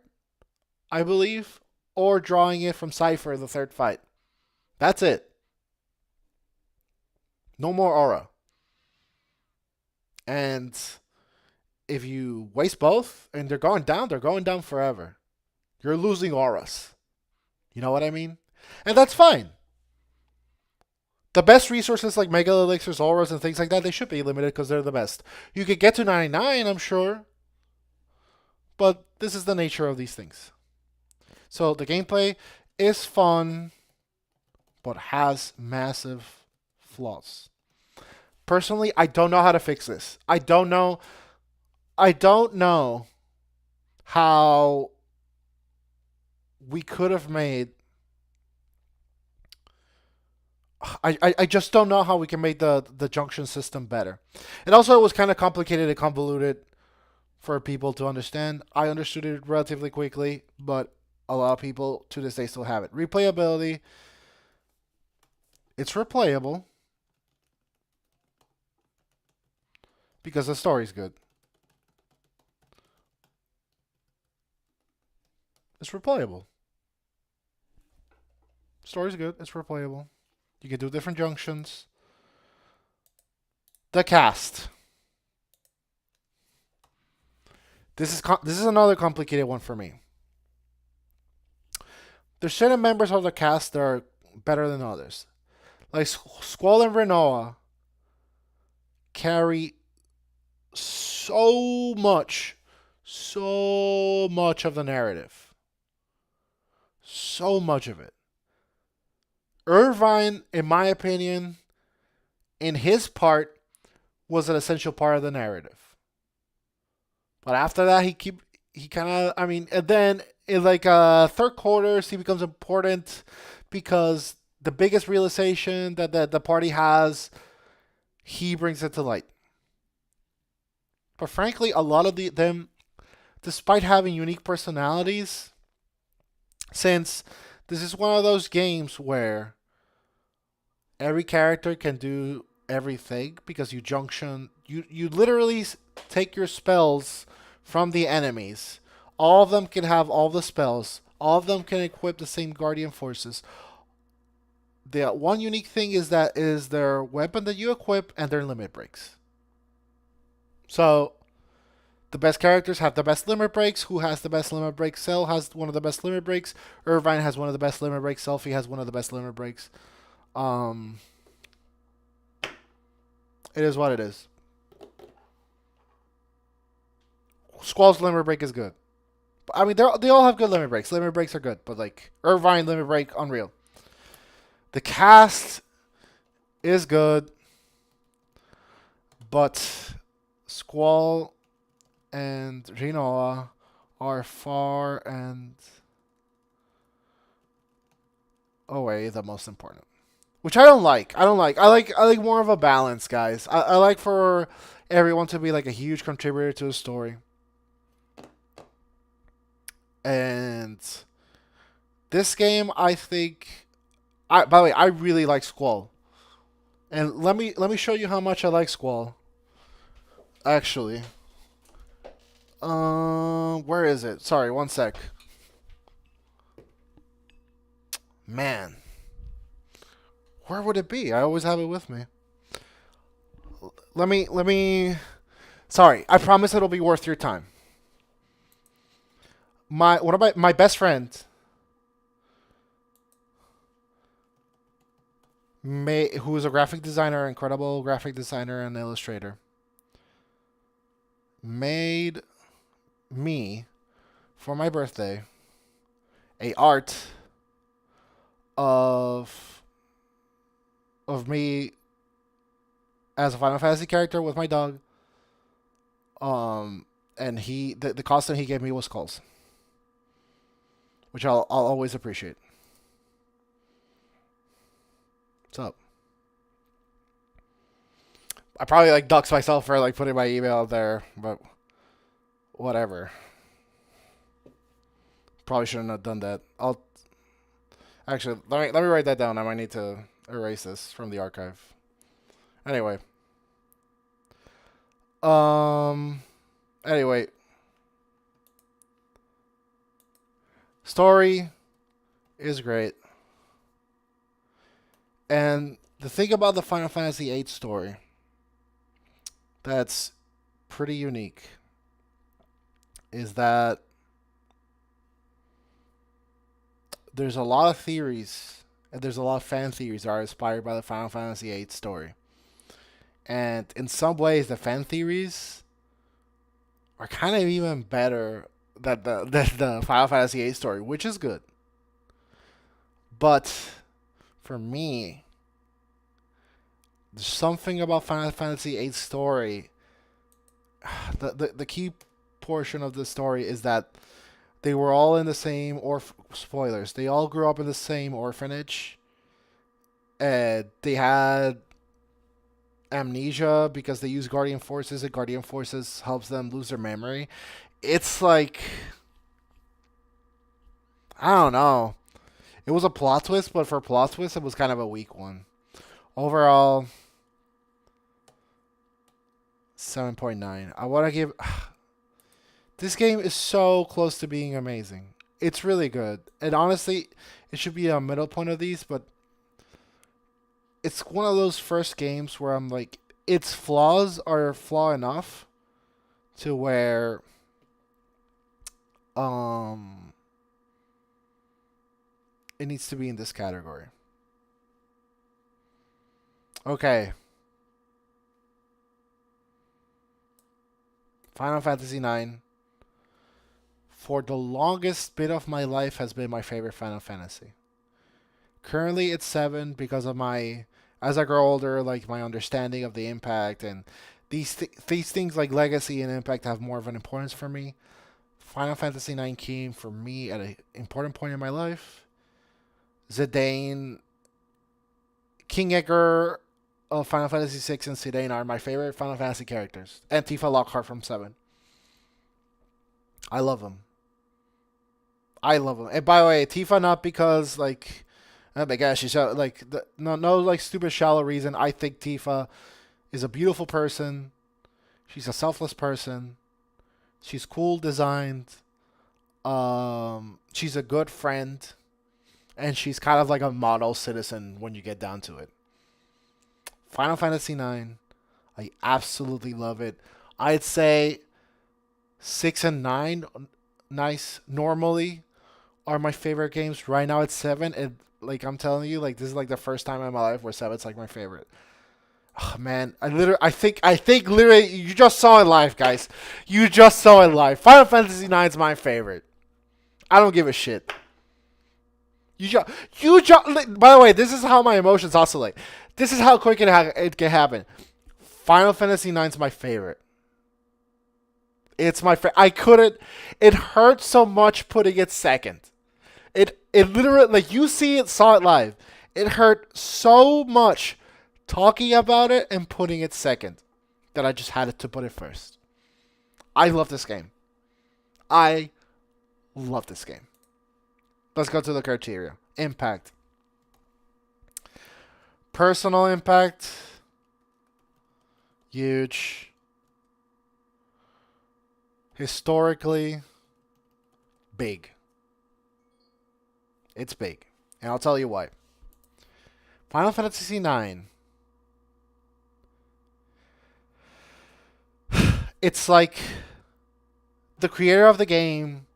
I believe, or drawing it from Cipher the third fight. That's it. No more Aura. And if you waste both and they're going down forever. You're losing auras. You know what I mean? And that's fine. The best resources like Mega Elixirs, auras, and things like that, they should be limited because they're the best. You could get to 99, I'm sure. But this is the nature of these things. So the gameplay is fun, but has massive flaws. Personally, I don't know how to fix this. I don't know. I don't know how we could have made. I just don't know how we can make the junction system better. And also, it was kind of complicated and convoluted for people to understand. I understood it relatively quickly, but a lot of people to this day still have it. Replayability. It's replayable because the story's good. It's replayable. Story's good. It's replayable. You can do different junctions. The cast. This is another complicated one for me. There's certain members of the cast that are better than others. Like Squall and Rinoa carry so much of the narrative. So much of it. Irvine, in my opinion, in his part, was an essential part of the narrative. But after that, he kind of, I mean, and then in like third quarters, he becomes important because the biggest realization that the party has, he brings it to light. But frankly, a lot of them, despite having unique personalities, since this is one of those games where every character can do everything because you literally take your spells from the enemies. All of them can have all the spells. All of them can equip the same guardian forces. The one unique thing is that is their weapon that you equip and their limit breaks. So the best characters have the best limit breaks. Who has the best limit breaks? Cell has one of the best limit breaks. Irvine has one of the best limit breaks. Selphie has one of the best limit breaks. Um, it is what it is. Squall's limit break is good. I mean, they all have good limit breaks. Limit breaks are good, but like Irvine limit break, unreal. The cast is good, but Squall and Rinoa are far and away the most important. Which I don't like. I like more of a balance, guys. I like for everyone to be like a huge contributor to the story. And this game, I think. By the way, I really like Squall. And let me show you how much I like Squall. Actually, where is it? Sorry, one sec. Man, where would it be? I always have it with me. Let me. Sorry, I promise it'll be worth your time. My best friend who is a graphic designer, incredible graphic designer and illustrator, made me for my birthday a art of me as a Final Fantasy character with my dog. And the costume he gave me was Skulls, which I'll always appreciate. What's up? I probably like ducks myself for like putting my email there, but whatever. Probably shouldn't have done that. I'll actually let me write that down. I might need to erase this from the archive. Anyway. Anyway. Story is great. And the thing about the Final Fantasy VIII story that's pretty unique is that there's a lot of theories and there's a lot of fan theories that are inspired by the Final Fantasy VIII story. And in some ways, the fan theories are kind of even better than the Final Fantasy VIII story, which is good. But for me, there's something about Final Fantasy VIII story. The key portion of the story is that they were all in the same spoilers. They all grew up in the same orphanage. And they had amnesia because they use Guardian Forces, and Guardian Forces helps them lose their memory. It's like, I don't know. It was a plot twist, but for a plot twist, it was kind of a weak one. Overall, 7.9. I want to give. This game is so close to being amazing. It's really good. And honestly, it should be a middle point of these, but it's one of those first games where I'm like, its flaws are flaw enough to where it needs to be in this category. Okay. Final Fantasy IX, for the longest bit of my life, has been my favorite Final Fantasy. Currently, it's 7 because of my, as I grow older, like my understanding of the impact and these things like legacy and impact have more of an importance for me. Final Fantasy IX came for me at an important point in my life. Zidane, King Edgar of Final Fantasy VI and Zidane are my favorite Final Fantasy characters. And Tifa Lockhart from 7. I love them. I love them. And by the way, Tifa not because like, oh my gosh, she's like no like stupid shallow reason. I think Tifa is a beautiful person. She's a selfless person. She's cool designed. She's a good friend, and she's kind of like a model citizen when you get down to it. Final Fantasy IX, I absolutely love it. I'd say 6 and 9, nice normally, are my favorite games. Right now it's 7, and like I'm telling you, like this is like the first time in my life where 7's like my favorite. Oh, man, I think literally you just saw it live, guys. You just saw it live. Final Fantasy IX is my favorite. I don't give a shit. You just. By the way, this is how my emotions oscillate. This is how quick it can happen. Final Fantasy IX is my favorite. It's my favorite. I couldn't. It hurt so much putting it second. It literally, like you saw it live. It hurt so much talking about it and putting it second that I just had to put it first. I love this game. I love this game. Let's go to the criteria. Impact. Personal impact. Huge. Historically, big. It's big. And I'll tell you why. Final Fantasy IX. It's like the creator of the game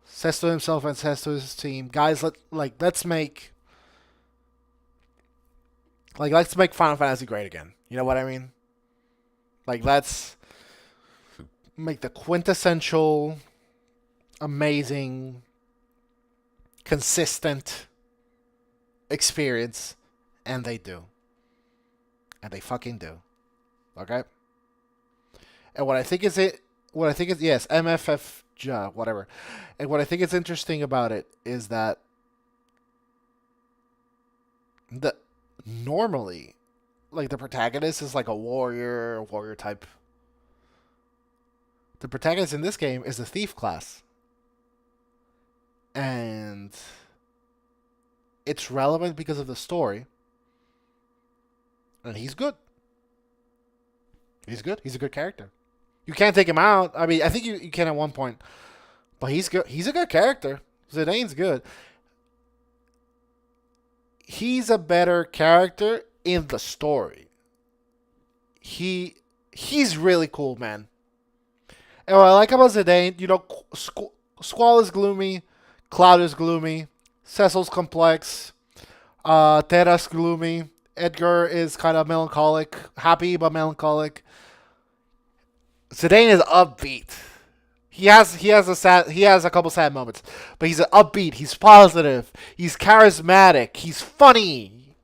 says to himself and says to his team, guys, let's make Final Fantasy great again. You know what I mean? Like let's make the quintessential amazing consistent experience, and they do. And they fucking do. Okay? And what I think is yes, MFF whatever. And what I think is interesting about it is that the normally like the protagonist is like a warrior type. The protagonist in this game is the thief class. And it's relevant because of the story. And he's good. He's good. He's a good character. You can't take him out. I mean, I think you can at one point. But he's good. He's a good character. Zidane's good. He's a better character in the story. He's really cool, man. And what I like about Zidane, Squall is gloomy, Cloud is gloomy, Cecil's complex, Terra's gloomy, Edgar is kind of melancholic, happy but melancholic. Zidane is upbeat. He has a couple sad moments, but he's upbeat. He's positive. He's charismatic. He's funny.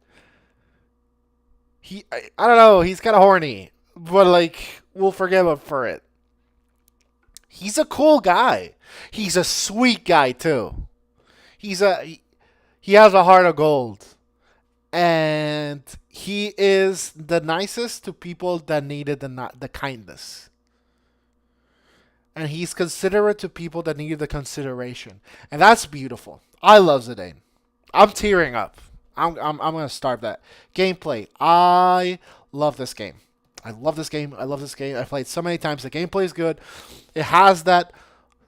I don't know. He's kind of horny, but like we'll forgive him for it. He's a cool guy. He's a sweet guy too. He has a heart of gold, and he is the nicest to people that needed the kindness. And he's considerate to people that needed the consideration, and that's beautiful. I love Zidane. I'm tearing up. I'm gonna starve that gameplay. I love this game. I love this game. I love this game. I played so many times. The gameplay is good. It has that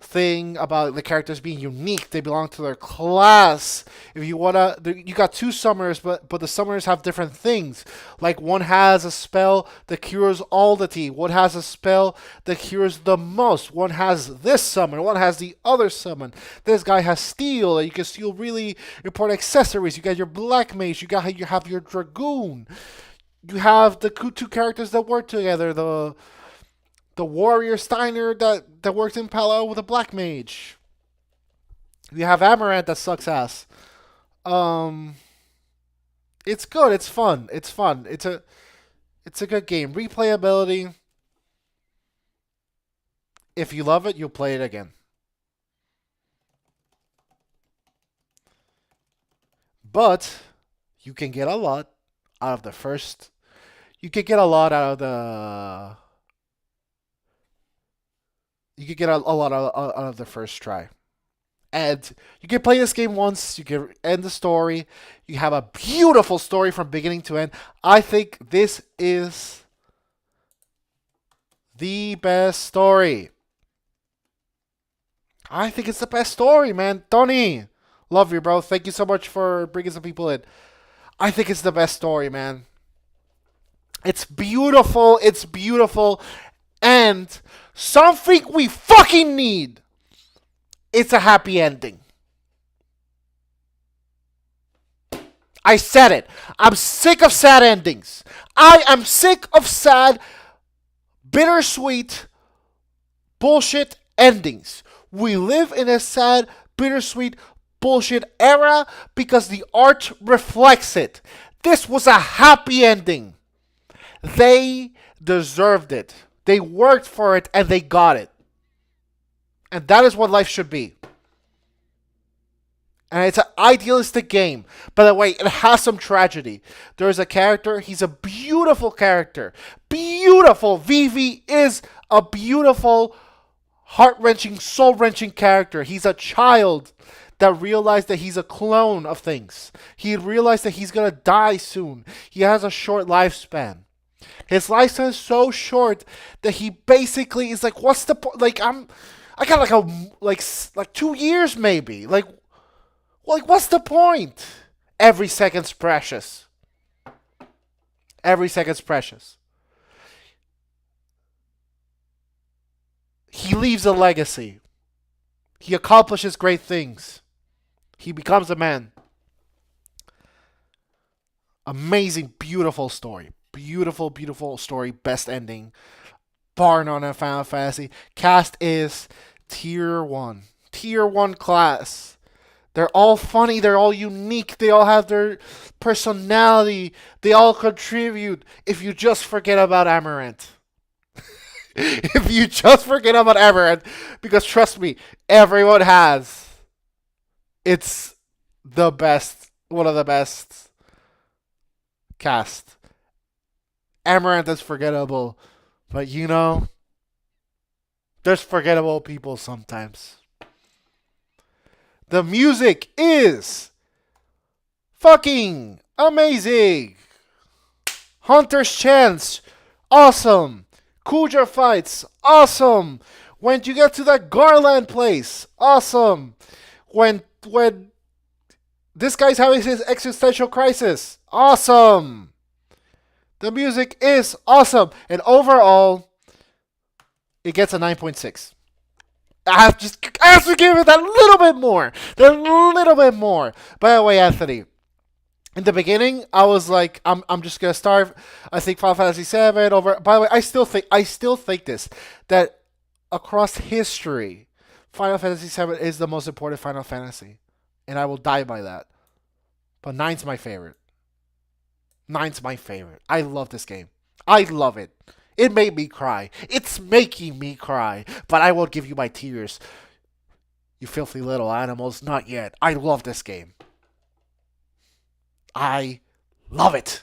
thing about the characters being unique. They belong to their class. If you wanna, you got two summoners, but the summoners have different things. Like one has a spell that cures all the tea. One has a spell that cures the most. One has this summon. One has the other summon. This guy has steal. And you can steal really important accessories. You got your black mage. You have your dragoon. You have the two characters that work together. The warrior Steiner that works in Palo with a black mage. You have Amaranth that sucks ass. It's good. It's fun. It's fun. It's a good game. Replayability. If you love it, you'll play it again. But you can get a lot out of the first. You can get a lot out of the. You could get a lot out of the first try. And you can play this game once, you can end the story. You have a beautiful story from beginning to end. I think this is the best story. I think it's the best story, man. Tony, love you, bro. Thank you so much for bringing some people in. I think it's the best story, man. It's beautiful. It's beautiful. And something we fucking need. It's a happy ending. I said it. I'm sick of sad endings. I am sick of sad, bittersweet, bullshit endings. We live in a sad, bittersweet, bullshit era because the art reflects it. This was a happy ending. They deserved it. They worked for it and they got it. And that is what life should be. And it's an idealistic game. By the way, it has some tragedy. There's a character, he's a beautiful character. Beautiful. Vivi is a beautiful, heart-wrenching, soul-wrenching character. He's a child that realized that he's a clone of things. He realized that he's going to die soon. He has a short lifespan. His lifespan is so short that he basically is like, what's the point? Like, I got like 2 years maybe. Like, what's the point? Every second's precious. Every second's precious. He leaves a legacy. He accomplishes great things. He becomes a man. Amazing, beautiful story. Beautiful, beautiful story. Best ending. Bar none in Final Fantasy. Cast is tier 1. Tier 1 class. They're all funny, they're all unique, they all have their personality, they all contribute. If you just forget about Amaranth. If you just forget about Amaranth, because trust me, everyone has. It's the best, one of the best cast. Amaranth is forgettable, but there's forgettable people sometimes. The music is fucking amazing. Hunter's Chance, awesome. Kuja fights, awesome. When you get to that Garland place, awesome. When this guy's having his existential crisis, awesome. The music is awesome, and overall, it gets a 9.6. I have to give it a little bit more. A little bit more. By the way, Anthony, in the beginning, I was like, I'm just gonna start. I think Final Fantasy VII over. By the way, I still think this, that across history, Final Fantasy VII is the most important Final Fantasy, and I will die by that. But nine's my favorite. Nine's my favorite. I love this game. I love it. It made me cry. It's making me cry. But I won't give you my tears. You filthy little animals. Not yet. I love this game. I love it.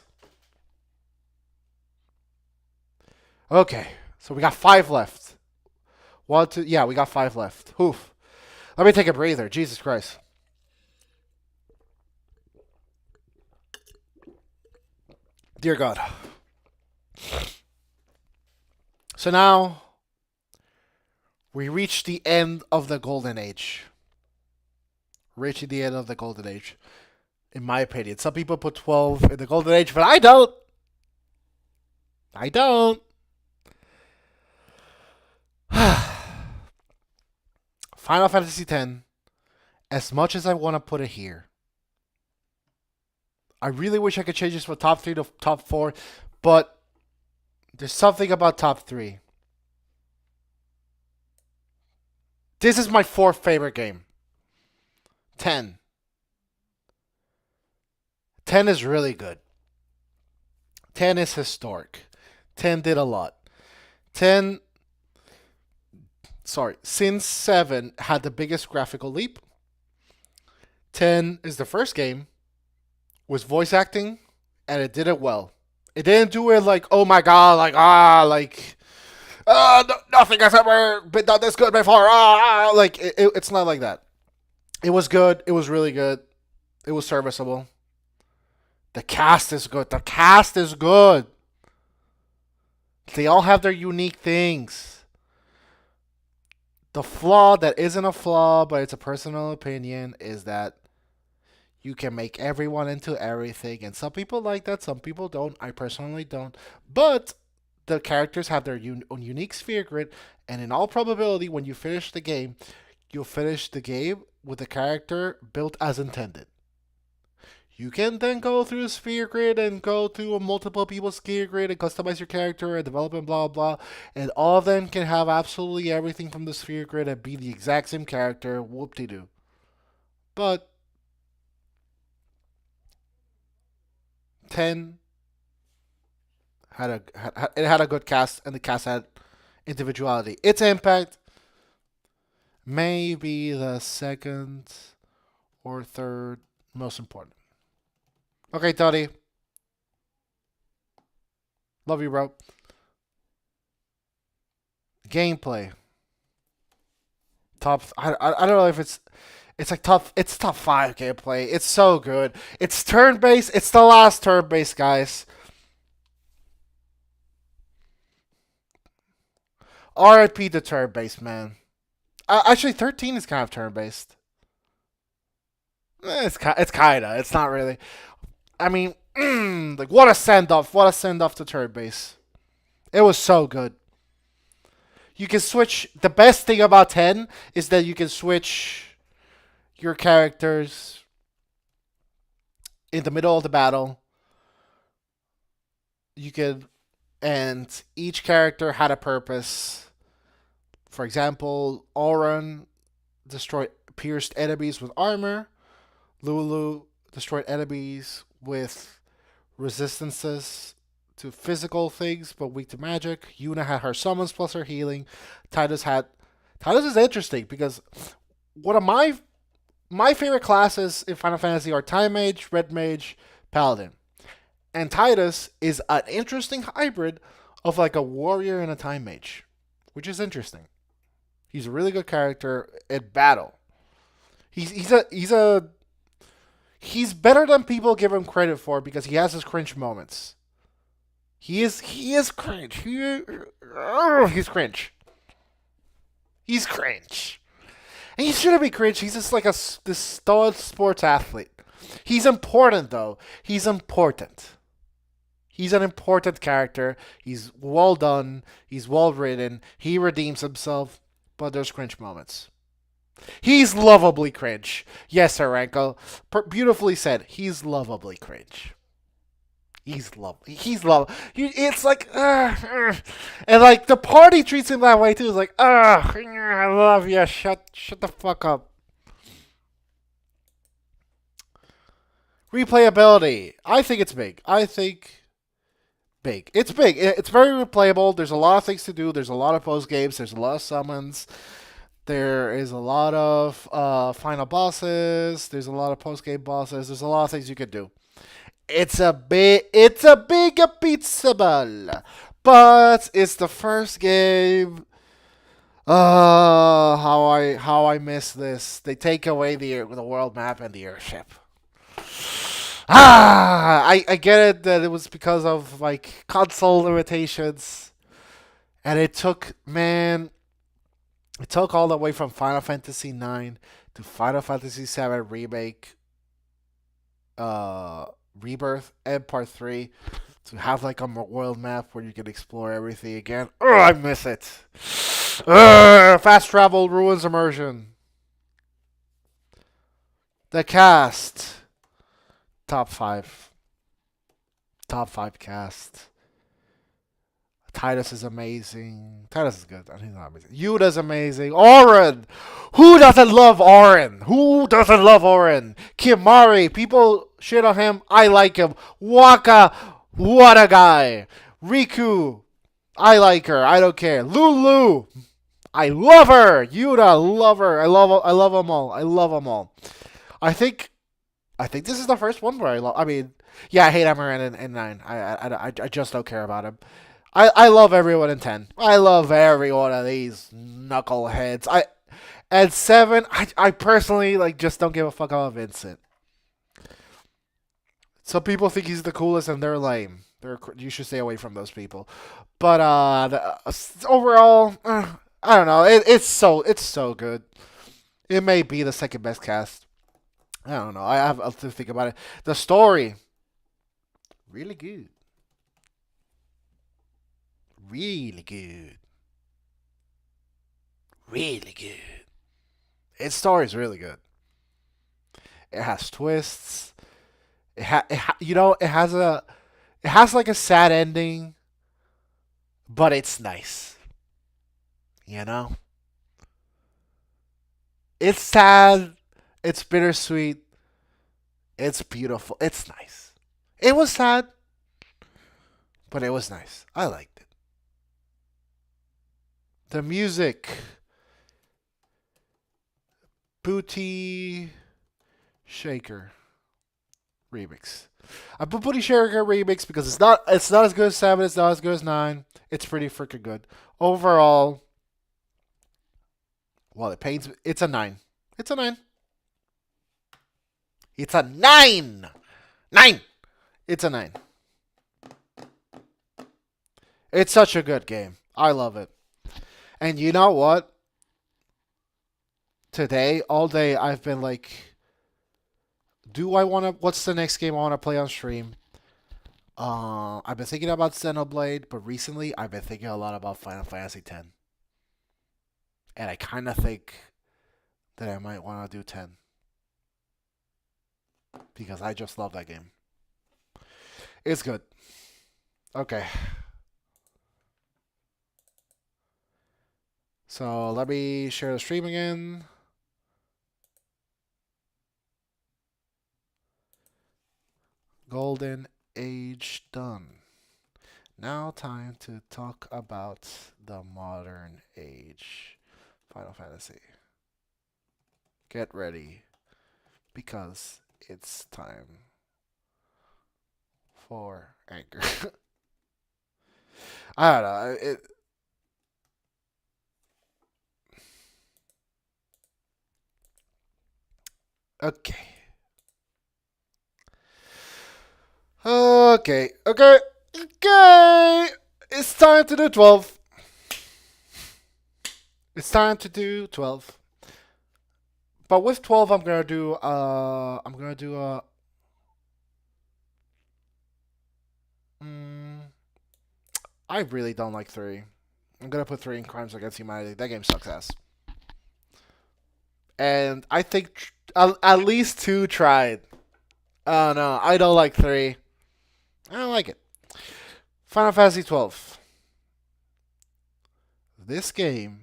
Okay. So we got 5 left. 1, 2. Yeah, we got 5 left. Oof. Let me take a breather. Jesus Christ. Dear God. So now we reach the end of the Golden Age. Reaching the end of the Golden Age. In my opinion. Some people put 12 in the Golden Age, but I don't. I don't. Final Fantasy X, as much as I want to put it here, I really wish I could change this from top 3 to top 4, but there's something about top 3. This is my 4th favorite game. 10. 10 is really good. 10 is historic. 10 did a lot. 10. Sorry. Since 7 had the biggest graphical leap, 10 is the first game with voice acting, and it did it well. It didn't do it like, oh my god, nothing has ever been done this good before. It's not like that. It was good. It was really good. It was serviceable. The cast is good. The cast is good. They all have their unique things. The flaw that isn't a flaw, but it's a personal opinion, is that you can make everyone into everything. And some people like that. Some people don't. I personally don't. But the characters have their own unique sphere grid. And in all probability, when you finish the game, you'll finish the game with the character built as intended. You can then go through a sphere grid and go through a multiple people's sphere grid and customize your character and develop and blah blah. And all of them can have absolutely everything from the sphere grid and be the exact same character. Whoop de doo. But 10 had a good cast, and the cast had individuality. Its impact may be the second or third most important. Okay, Toddy. Love you, bro. Gameplay. Top. I don't know if it's like top 5 gameplay. It's so good. It's turn based. It's the last turn based, guys. RIP the turn based, man. Actually, 13 is kind of turn based. It's kinda. It's not really. I mean, like what a send off! What a send off to turn base. It was so good. You can switch. The best thing about 10 is that you can switch your characters in the middle of the battle. You can, and each character had a purpose. For example, Auron destroyed pierced enemies with armor. Lulu destroyed enemies with resistances to physical things but weak to magic. Yuna had her summons plus her healing. Titus had. Titus is interesting because one of my favorite classes in Final Fantasy are Time Mage, Red Mage, Paladin. And Titus is an interesting hybrid of like a warrior and a Time Mage, which is interesting. He's a really good character at battle. He's better than people give him credit for because he has his cringe moments. He is cringe. He's cringe. He's cringe. And he shouldn't be cringe. He's just like this stolid sports athlete. He's important though. He's important. He's an important character. He's well done. He's well written. He redeems himself, but there's cringe moments. He's lovably cringe. Yes, Sir Ranko. Beautifully said. He's lovably cringe. He's love. He's love. It's like, and like the party treats him that way too. It's like, I love you. Shut the fuck up. Replayability. I think it's big. It's big. It's very replayable. There's a lot of things to do. There's a lot of post games. There's a lot of summons. There is a lot of final bosses. There's a lot of post game bosses. There's a lot of things you could do. It's a big pizza ball, but it's the first game. How I miss this. They take away the world map and the airship. I get it that it was because of like console limitations, and it took all the way from Final Fantasy IX to Final Fantasy VII Remake, Rebirth, and Part 3 to have like a world map where you can explore everything again. Oh, I miss it. Fast travel ruins immersion. The cast. Top 5. Top 5 cast. Titus is amazing. Titus is good. I think he's not amazing. Yuda's amazing. Auron! Who doesn't love Auron? Who doesn't love Auron? Kimari. People shit on him. I like him. Waka. What a guy. Riku. I like her. I don't care. Lulu. I love her. Yuda. Love her. I love them all. I love them all. I think this is the first one where I love. I mean, yeah, I hate Amaran in 9. I just don't care about him. I love everyone in 10. I love every one of these knuckleheads. At 7, I personally like just don't give a fuck about Vincent. Some people think he's the coolest and they're lame. You should stay away from those people. But overall, I don't know. It's so good. It may be the second best cast. I don't know. I have to think about it. The story, really good. Really good. Really good. Its story is really good. It has twists. It has like a sad ending, but it's nice. You know, it's sad. It's bittersweet. It's beautiful. It's nice. It was sad, but it was nice. I liked it. The music, Booty Shaker remix. I put Booty Shaker remix because it's not as good as 7. It's not as good as 9. It's pretty freaking good overall. Well, it pains. It's a 9. It's a 9. It's a 9. 9. It's a 9. It's such a good game. I love it. And you know what? Today, all day, I've been like, what's the next game I want to play on stream? I've been thinking about Xenoblade, but recently I've been thinking a lot about Final Fantasy X. And I kind of think that I might want to do 10. Because I just love that game. It's good. Okay. So let me share the stream again. Golden Age done. Now time to talk about the modern age. Final Fantasy. Get ready because it's time for anger. I don't know. Okay. Okay. It's time to do 12. It's time to do 12. But with 12 I'm gonna do a mm, I really don't like 3. I'm gonna put 3 in Crimes Against Humanity. That game sucks ass. And I think at least 2 tried. Oh no, I don't like 3. I don't like it. Final Fantasy 12. This game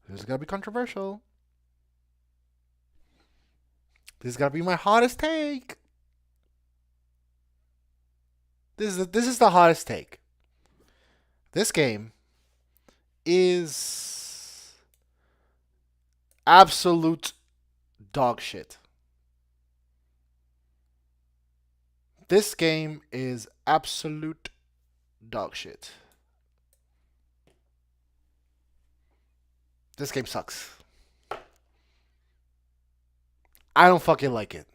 is gonna be controversial. This is gonna be my hottest take. This is the hottest take. This game is absolute dog shit. This game is absolute dog shit. This game sucks. I don't fucking like it.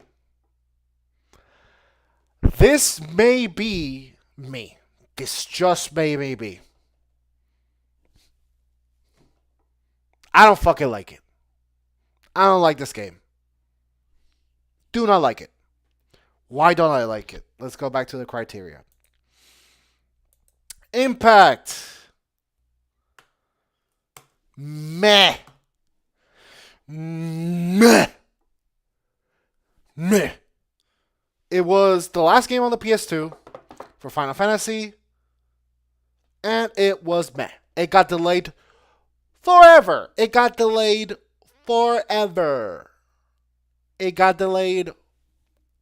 This may be me. This just may be. I don't fucking like it. I don't like this game. Do not like it. Why don't I like it? Let's go back to the criteria. Impact. Meh. Meh. Meh. It was the last game on the PS2 for Final Fantasy, and it was meh. It got delayed forever. It got delayed forever. It got delayed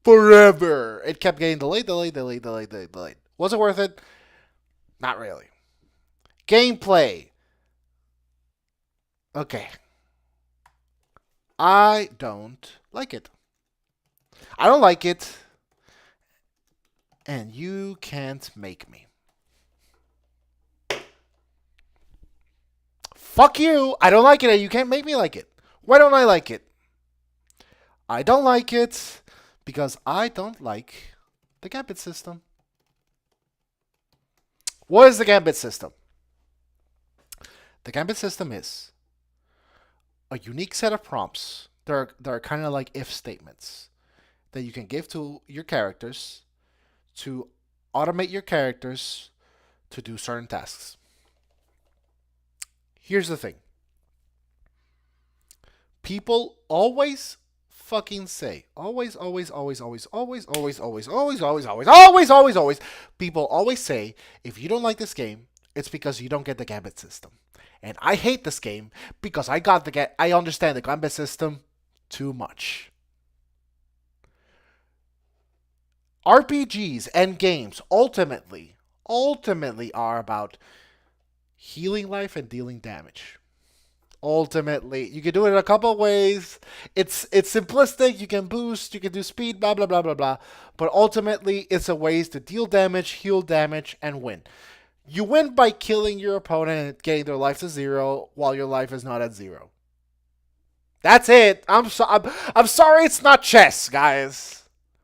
forever. It kept getting delayed. Was it worth it? Not really. Gameplay. Okay. I don't like it. I don't like it. And you can't make me. Fuck you. I don't like it and you can't make me like it. Why don't I like it? I don't like it because I don't like the Gambit system. What is the Gambit system? The Gambit system is a unique set of prompts that are kind of like if statements that you can give to your characters to automate your characters to do certain tasks. Here's the thing. People always fucking say, always, people always say, if you don't like this game, it's because you don't get the Gambit system. And I hate this game because I understand the Gambit system too much. RPGs and games ultimately are about healing life and dealing damage. Ultimately, you can do it in a couple of ways. It's simplistic. You can boost, you can do speed, blah blah blah blah blah. But ultimately, it's a ways to deal damage, heal damage, and win. You win by killing your opponent and getting their life to 0 while your life is not at 0. That's it. I'm sorry it's not chess, guys.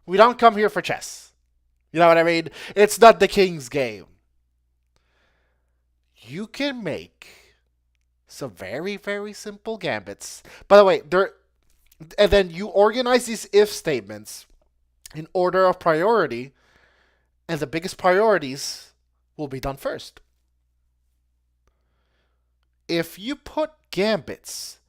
We don't come here for chess. You know what I mean? It's not the king's game. You can make some very, very simple gambits. By the way, and then you organize these if statements in order of priority, and the biggest priorities will be done first. If you put gambits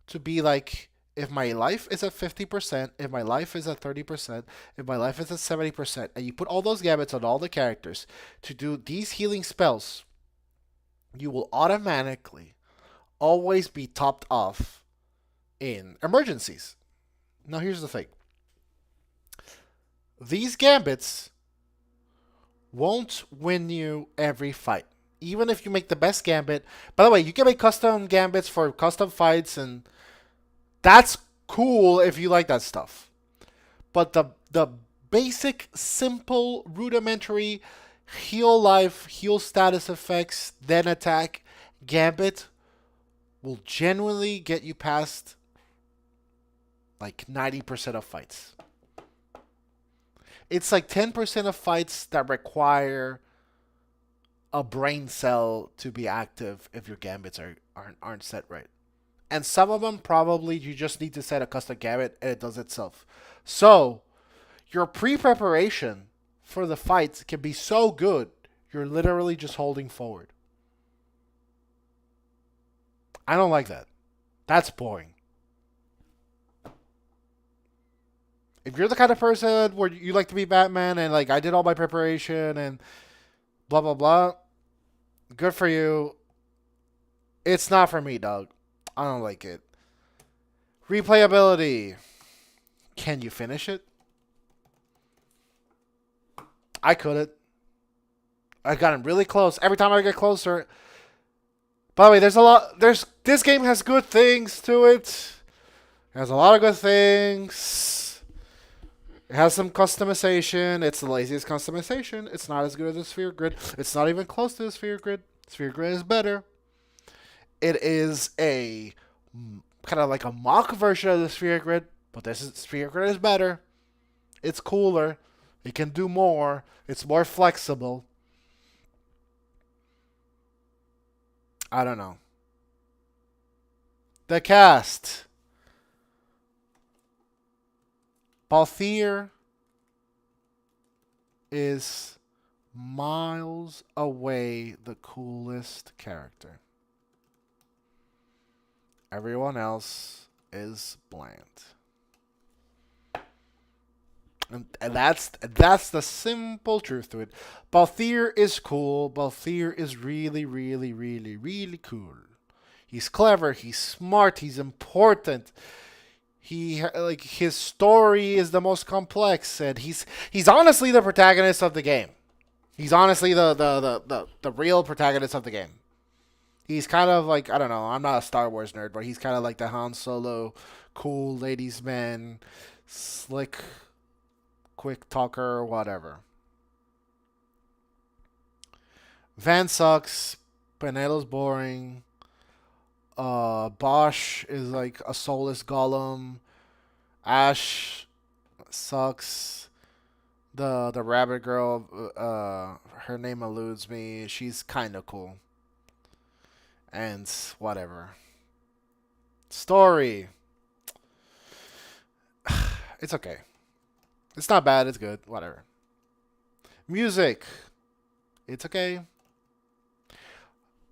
to be like, if my life is at 50%, if my life is at 30%, if my life is at 70%, and you put all those gambits on all the characters to do these healing spells, you will automatically always be topped off in emergencies. Now, here's the thing. These gambits won't win you every fight. Even if you make the best gambit. By the way, you can make custom gambits for custom fights, and that's cool if you like that stuff. But the basic, simple, rudimentary heal life, heal status effects, then attack gambit will genuinely get you past like 90% of fights. It's like 10% of fights that require a brain cell to be active if your gambits aren't set right. And some of them probably you just need to set a custom gambit and it does itself. So your pre-preparation for the fights can be so good, you're literally just holding forward. I don't like that. That's boring. If you're the kind of person where you like to be Batman and like I did all my preparation and blah blah blah, good for you. It's not for me, dog. I don't like it. Replayability. Can you finish it? I couldn't. I got really close. Every time I get closer. By the way, there's a lot. This game has good things to it. It has a lot of good things. It has some customization. It's the laziest customization. It's not as good as the Sphere Grid. It's not even close to the Sphere Grid. Sphere Grid is better. It is a kind of like a mock version of the Sphere Grid, but Sphere Grid is better. It's cooler. It can do more. It's more flexible. I don't know. The cast. Balthier is miles away the coolest character. Everyone else is bland. And that's the simple truth to it. Balthier is cool. Balthier is really, really, really, really cool. He's clever. He's smart. He's important. His story is the most complex, and he's honestly the protagonist of the game. He's honestly the real protagonist of the game. He's kind of like, I don't know, I'm not a Star Wars nerd, but he's kind of like the Han Solo, cool ladies man, slick, quick talker, whatever. Van sucks. Peneto's boring. Bosch is like a soulless golem. Ash sucks. The rabbit girl, her name eludes me. She's kind of cool. And whatever. Story. It's okay. It's not bad. It's good. Whatever. Music. It's okay.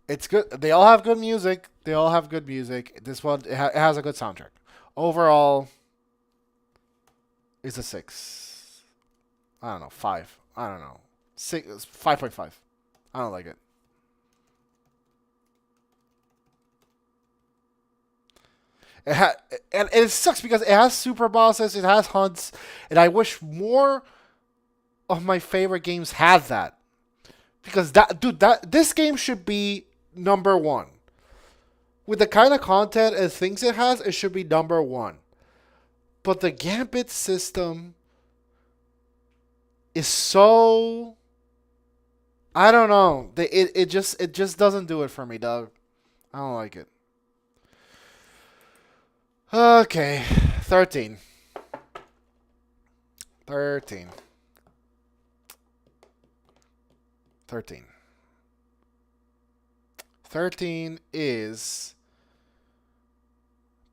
It's good. They all have good music. They all have good music. This one it has a good soundtrack. Overall, it's a 6. I don't know, 5. I don't know, 6, 5.5. I don't like it. And it sucks because it has super bosses, it has hunts, and I wish more of my favorite games had that. Because this game should be number 1. With the kind of content and things it has, it should be number 1. But the Gambit system is so, I don't know. It just doesn't do it for me, dog. I don't like it. Okay, 13. 13. 13. 13 is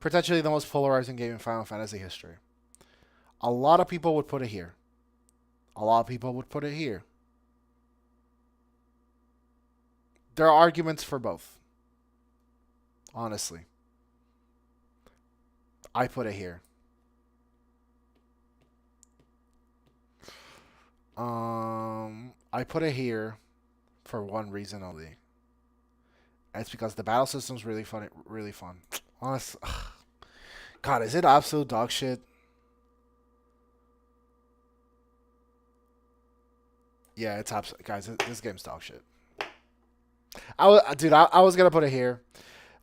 potentially the most polarizing game in Final Fantasy history. A lot of people would put it here. A lot of people would put it here. There are arguments for both. Honestly. I put it here. I put it here for one reason only. It's because the battle system's really fun. Really fun. Honest, God, is it absolute dog shit? Yeah, it's absolutely guys. This game's dog shit. I was gonna put it here.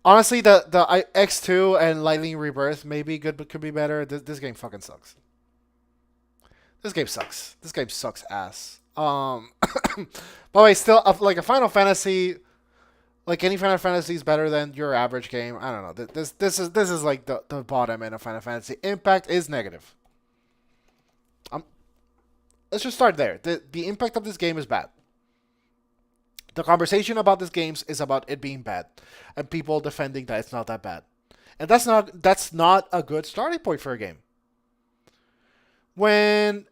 Honestly, the X2 and Lightning Rebirth maybe good, but could be better. This game fucking sucks. This game sucks. This game sucks ass. By the way, still like a Final Fantasy, like any Final Fantasy is better than your average game. I don't know. This is like the bottom end of Final Fantasy. Impact is negative. Um, let's just start there. The impact of this game is bad. The conversation about this game is about it being bad, and people defending that it's not that bad, and that's not a good starting point for a game. When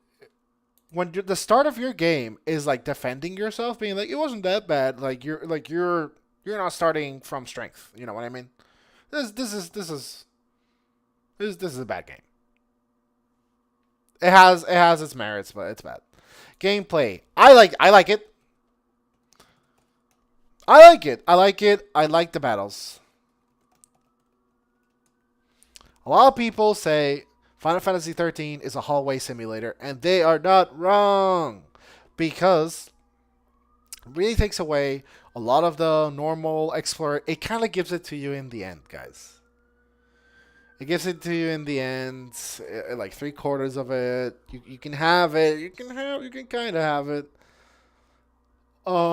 the start of your game is like defending yourself, being like it wasn't that bad, you're not starting from strength. You know what I mean? This is a bad game. It has its merits, but it's bad. Gameplay, I like it. I like it. I like it. I like the battles. A lot of people say Final Fantasy 13 is a hallway simulator, and they are not wrong because it really takes away a lot of the normal explore. It kind of gives it to you in the end, guys. It gives it to you in the end, like three-quarters of it. You can have it. You can kind of have it. Um,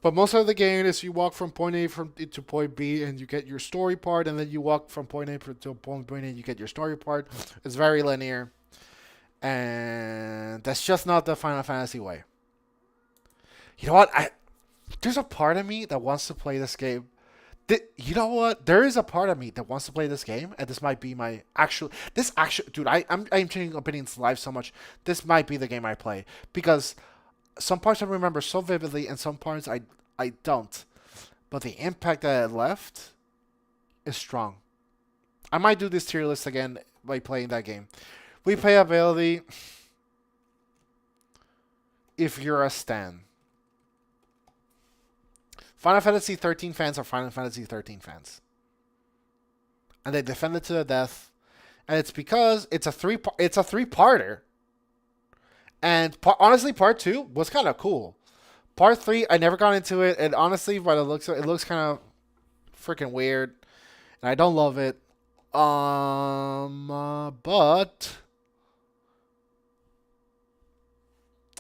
but most of the game is you walk from point A to point B, and you get your story part, and then you walk from point A to point A, you get your story part. It's very linear, and that's just not the Final Fantasy way. You know what? There's a part of me that wants to play this game. You know what? There is a part of me that wants to play this game, and this might be my actual. This actual, dude, I'm changing opinions live so much. This might be the game I play because some parts I remember so vividly, and some parts I don't. But the impact that it left is strong. I might do this tier list again by playing that game. Replayability. If you're a stan, Final Fantasy 13 fans are Final Fantasy 13 fans, and they defend it to the death. And it's because it's a three-parter. And honestly, part two was kind of cool. Part three, I never got into it, and honestly, by the looks of it, it looks kind of freaking weird, and I don't love it. But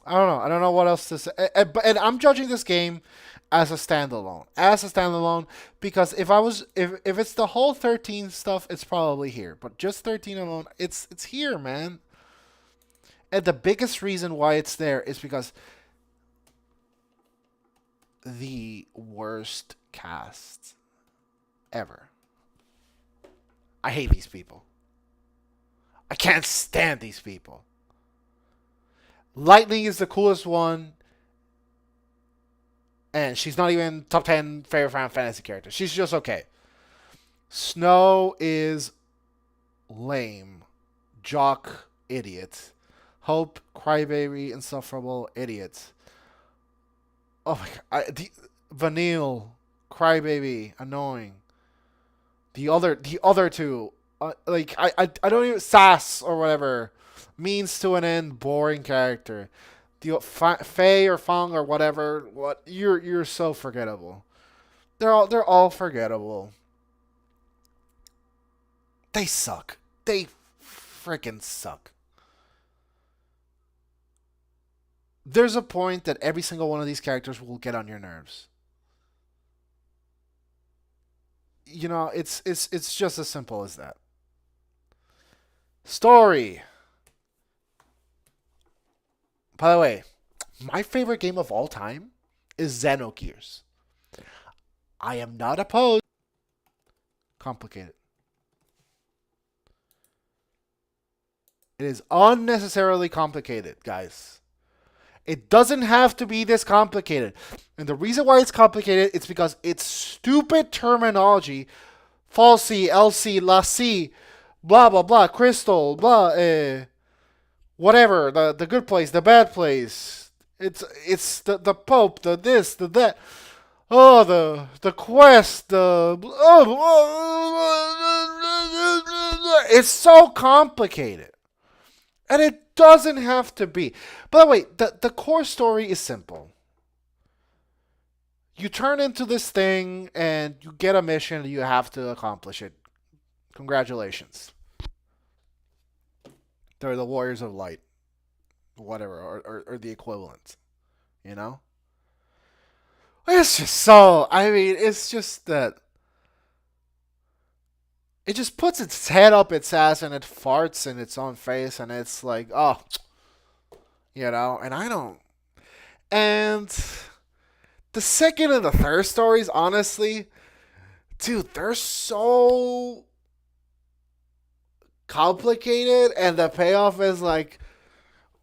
I don't know. I don't know what else to say. And I'm judging this game as a standalone. As a standalone, because if it's the whole 13 stuff, it's probably here. But just 13 alone, it's here, man. And the biggest reason why it's there is because the worst cast ever. I hate these people. I can't stand these people. Lightning is the coolest one, and she's not even top 10 favorite Final Fantasy character. She's just okay. Snow is lame. Jock, idiot. Hope, crybaby, insufferable, idiot. Oh my god. Vanille, crybaby, annoying. The other two, I don't even sass or whatever, means to an end, boring character. The Faye or Fong or whatever, what you're so forgettable. They're all forgettable. They suck. They freaking suck. There's a point that every single one of these characters will get on your nerves. It's just as simple as that. Story. By the way, my favorite game of all time is Xenogears. I am not opposed. Complicated. It is unnecessarily complicated, guys. It doesn't have to be this complicated. And the reason why it's complicated is because it's stupid terminology. Falsy, LC, Lassie, blah, blah, blah, Crystal, blah, whatever. The good place, the bad place. It's the Pope, the this, the that. Oh, the quest, it's so complicated. And it doesn't have to be. By the way, the core story is simple. You turn into this thing and you get a mission and you have to accomplish it. Congratulations. They're the Warriors of Light, whatever, or the equivalent, you know? It's just so, I mean, it's just that it just puts its head up its ass and it farts in its own face and it's like, oh, and I don't. And the second and the third stories, honestly, dude, they're so complicated and the payoff is like,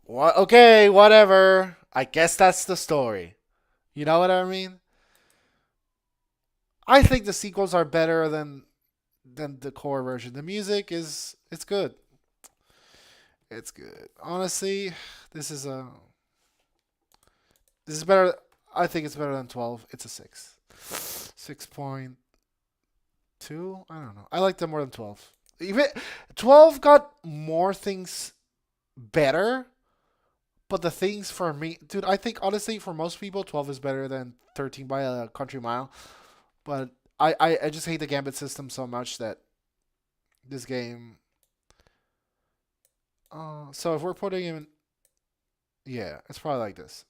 what? Okay, whatever. I guess that's the story. You know what I mean? I think the sequels are better than the core version. The music is it's good. It's good. Honestly, this is a this is better. I think it's better than 12. It's a 6. 6.2. I don't know. I like them more than 12. Even 12 got more things better, but the things for me, dude, I think honestly for most people 12 is better than 13 by a country mile. But I just hate the gambit system so much that this game. So if we're putting him, yeah, it's probably like this.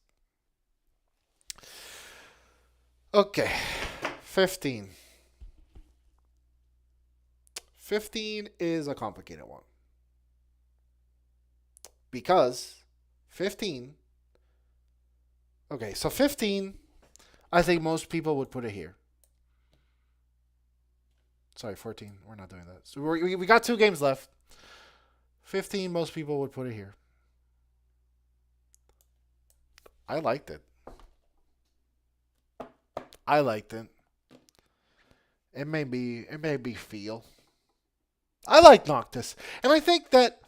Okay, 15. 15 is a complicated one because 15. Okay, so 15, I think most people would put it here. Sorry, 14. We're not doing that. So we got 2 games left. 15, most people would put it here. I liked it. I liked it. It made me feel. I like Noctis, and I think that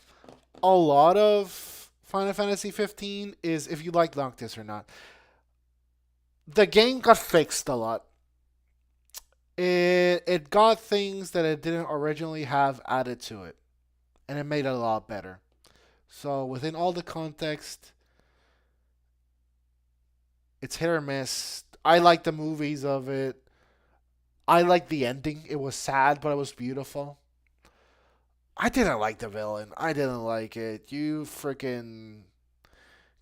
a lot of Final Fantasy 15 is if you like Noctis or not. The game got fixed a lot. It got things that it didn't originally have added to it, and it made it a lot better. So within all the context, it's hit or miss. I like the movies of it. I like the ending. It was sad, but it was beautiful. I didn't like the villain. I didn't like it. You freaking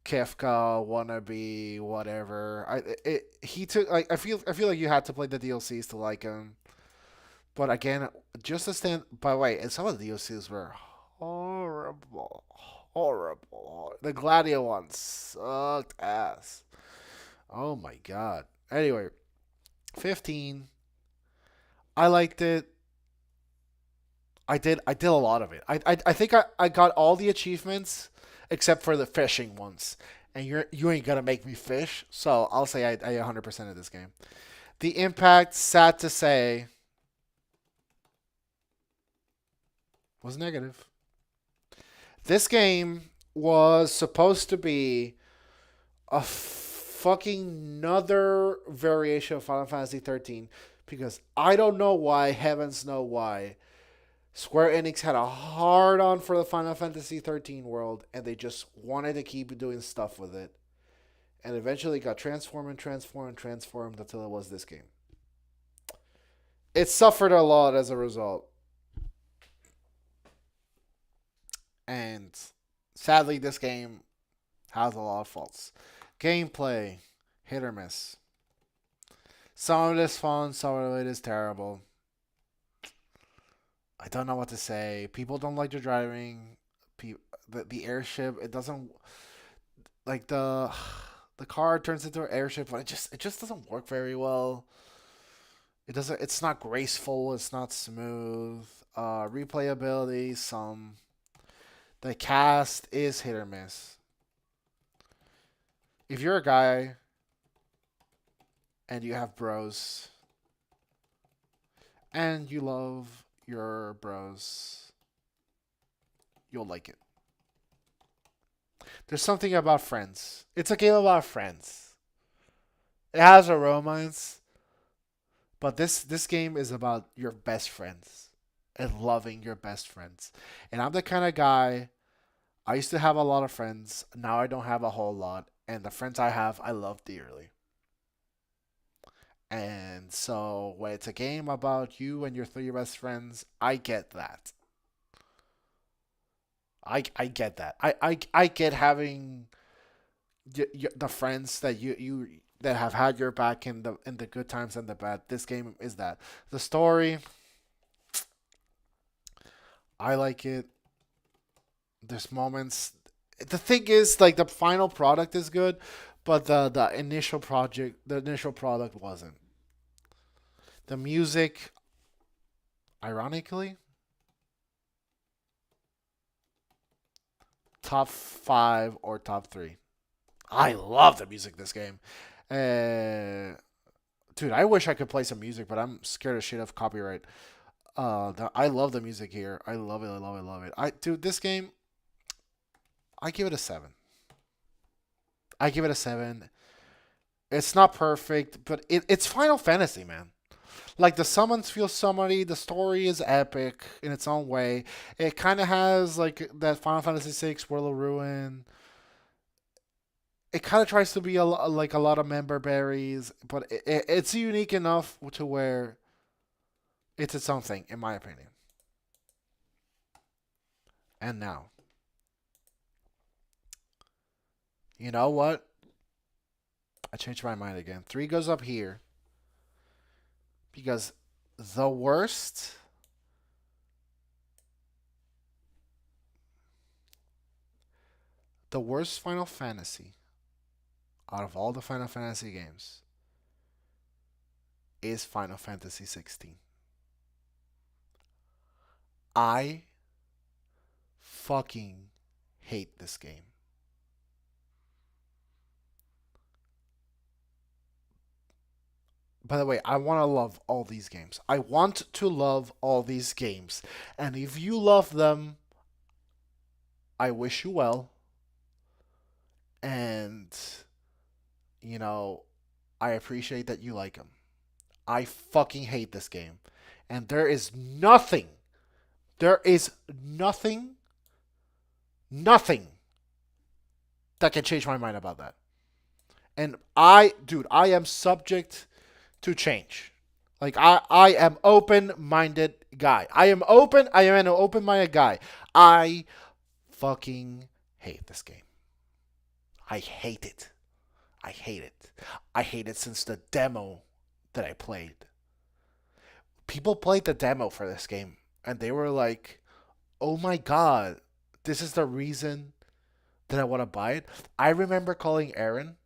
Kefka wannabe, whatever. He took like I feel like you had to play the DLCs to like him. But again, just to stand. By the way, and some of the DLCs were horrible, horrible. The Gladio ones sucked ass. Oh my god. Anyway, 15. I liked it. I did a lot of it. I think I got all the achievements except for the fishing ones. And you ain't gonna make me fish, so I'll say I 100% of this game. The impact, sad to say, was negative. This game was supposed to be a fucking another variation of Final Fantasy 13 because I don't know why, heavens know why. Square Enix had a hard on for the Final Fantasy 13 world and they just wanted to keep doing stuff with it. And eventually got transformed and transformed and transformed until it was this game. It suffered a lot as a result. And sadly, this game has a lot of faults. Gameplay, hit or miss. Some of it is fun, some of it is terrible. I don't know what to say. People don't like the driving. The airship, it doesn't like the car turns into an airship, but it just doesn't work very well. It doesn't. It's not graceful. It's not smooth. Replayability, some. The cast is hit or miss. If you're a guy and you have bros and you love your bros, you'll like it. There's something about friends. It's a game about friends. It has a romance, but this game is about your best friends and loving your best friends. And I'm the kind of guy I used to have a lot of friends. Now I don't have a whole lot. And the friends I have, I love dearly. And so when it's a game about you and your three best friends, I get that. I get that. I get having the friends that you that have had your back in the good times and the bad. This game is that. The story, I like it. There's moments. The thing is, like the final product is good, but the initial product wasn't. The music, ironically, top five or top three. I love the music this game. Uh, Dude, I wish I could play some music, but I'm scared of shit of copyright. I love the music here. I love it. I love it. I love it. Dude, this game, I give it a seven. I give it a seven. It's not perfect, but it's Final Fantasy, man. Like the summons feel summony. The story is epic in its own way. It kind of has like that Final Fantasy VI World of Ruin. It kind of tries to be like a lot of member berries, but it's unique enough to where it's its own thing, in my opinion. And now, you know what? I changed my mind again. Three goes up here because the worst, the worst Final Fantasy out of all the Final Fantasy games is Final Fantasy 16. I fucking hate this game. By the way, I want to love all these games. I want to love all these games. And if you love them, I wish you well. And, you know, I appreciate that you like them. I fucking hate this game. And there is nothing that can change my mind about that. And dude, I am subject to change. Like I am open minded guy. I am an open minded guy. I fucking hate this game. I hate it. I hate it. I hate it since the demo that I played. People played the demo for this game and they were like, "Oh my god, this is the reason that I want to buy it." I remember calling Aaron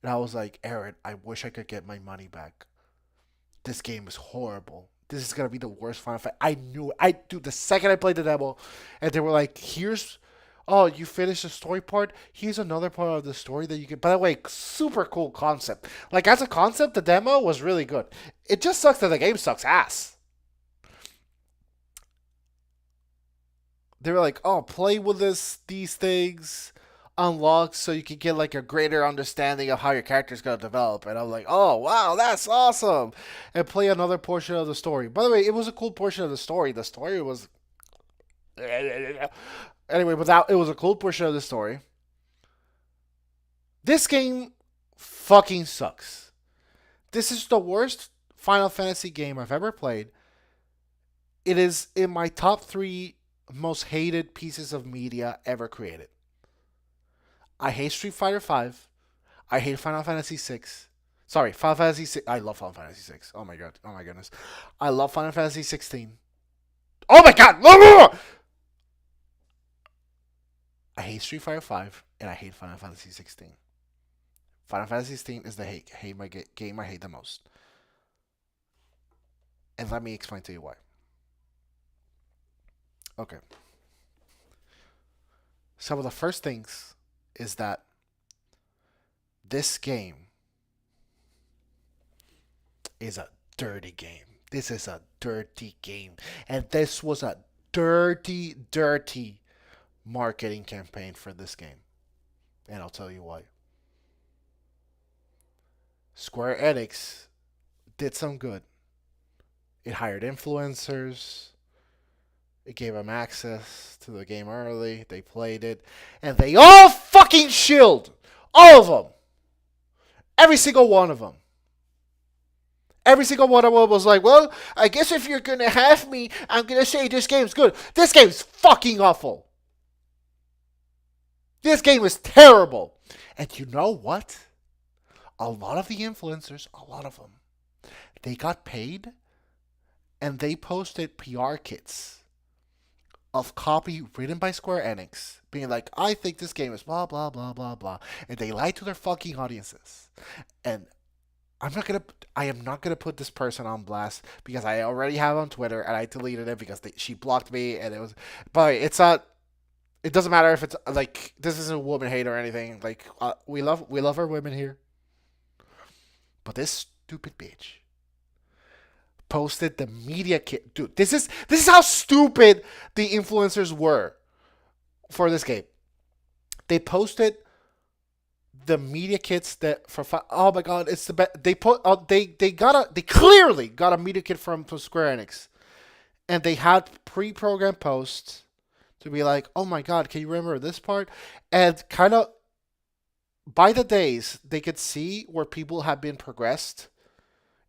and I was like, "Aaron, I wish I could get my money back. This game is horrible. This is gonna be the worst Final Fight." I knew it. I do the second I played the demo, and they were like, "Here's, oh, you finished the story part. Here's another part of the story that you can." By the way, super cool concept. Like as a concept, the demo was really good. It just sucks that the game sucks ass. They were like, "Oh, play with these things." Unlocked so you can get like a greater understanding of how your character's gonna develop. And I'm like, oh wow, that's awesome. And play another portion of the story. By the way, it was a cool portion of the story. The story was anyway, but that it was a cool portion of the story. This game fucking sucks. This is the worst Final Fantasy game I've ever played. It is in my top three most hated pieces of media ever created. I hate Street Fighter Five. I hate Final Fantasy Six. Sorry, Final Fantasy Six. I love Final Fantasy Six. Oh my god. Oh my goodness. I love Final Fantasy 16. Oh my god. I hate Street Fighter Five and I hate Final Fantasy 16. Final Fantasy 16 is the hate my game I hate the most. And let me explain to you why. Okay. Some of the first things is that this game is a dirty game. This is a dirty game. And this was a dirty marketing campaign for this game. And I'll tell you why. Square Enix did some good. It hired influencers. It gave them access to the game early. They played it, and they all fucking chilled. All of them. Every single one of them. Every single one of them was like, well, I guess if you're going to have me, I'm going to say this game's good. This game's fucking awful. This game is terrible. And you know what? A lot of the influencers, a lot of them, they got paid and they posted PR kits of copy written by Square Enix, being like, I think this game is blah, blah, blah, blah, blah. And they lied to their fucking audiences. And I am not gonna put this person on blast because I already have on Twitter and I deleted it because she blocked me and it was, but it's not. It doesn't matter if it's like this isn't a woman hate or anything. Like we love our women here, but this stupid bitch posted the media kit. Dude, this is how stupid the influencers were for this game. They posted the media kits that for oh my god, it's the best. They clearly got a media kit from Square Enix, and they had pre-programmed posts to be like, oh my god, can you remember this part? And kind of by the days they could see where people had been progressed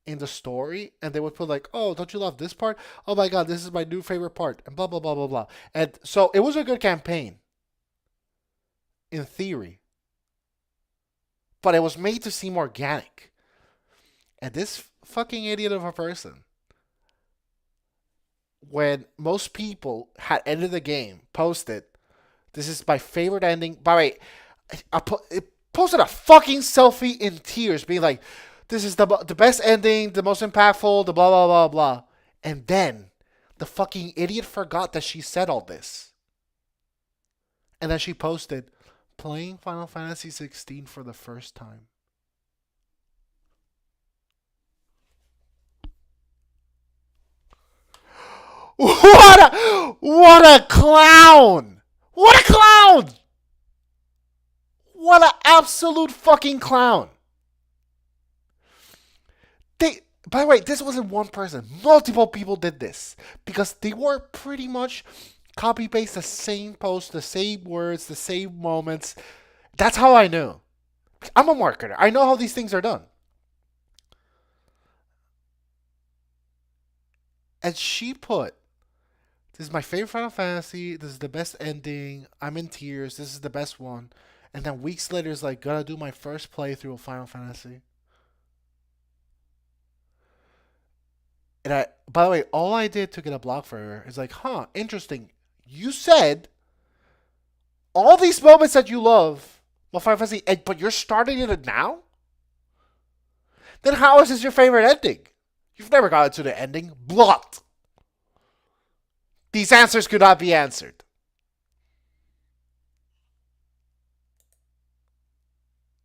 in the story, and they would put like, oh, don't you love this part? Oh my god, this is my new favorite part, and blah blah blah blah blah. And so it was a good campaign in theory, but it was made to seem organic. And this fucking idiot of a person, when most people had ended the game, posted, this is my favorite ending. By the way, it posted a fucking selfie in tears, being like, this is the best ending, the most impactful, the blah, blah, blah, blah. And then the fucking idiot forgot that she said all this. And then she posted, playing Final Fantasy 16 for the first time. What a clown! What a clown! What an absolute fucking clown! By the way, this wasn't one person. Multiple people did this because they were pretty much copy paste the same post, the same words, the same moments. That's how I knew. I'm a marketer. I know how these things are done. And she put, this is my favorite Final Fantasy. This is the best ending. I'm in tears. This is the best one. And then weeks later, it's like, gotta do my first playthrough of Final Fantasy. And by the way, all I did to get a block for her is like, huh, interesting. You said all these moments that you love, well, Final Fantasy, but you're starting it now? Then how is this your favorite ending? You've never gotten to the ending. Blocked. These answers could not be answered.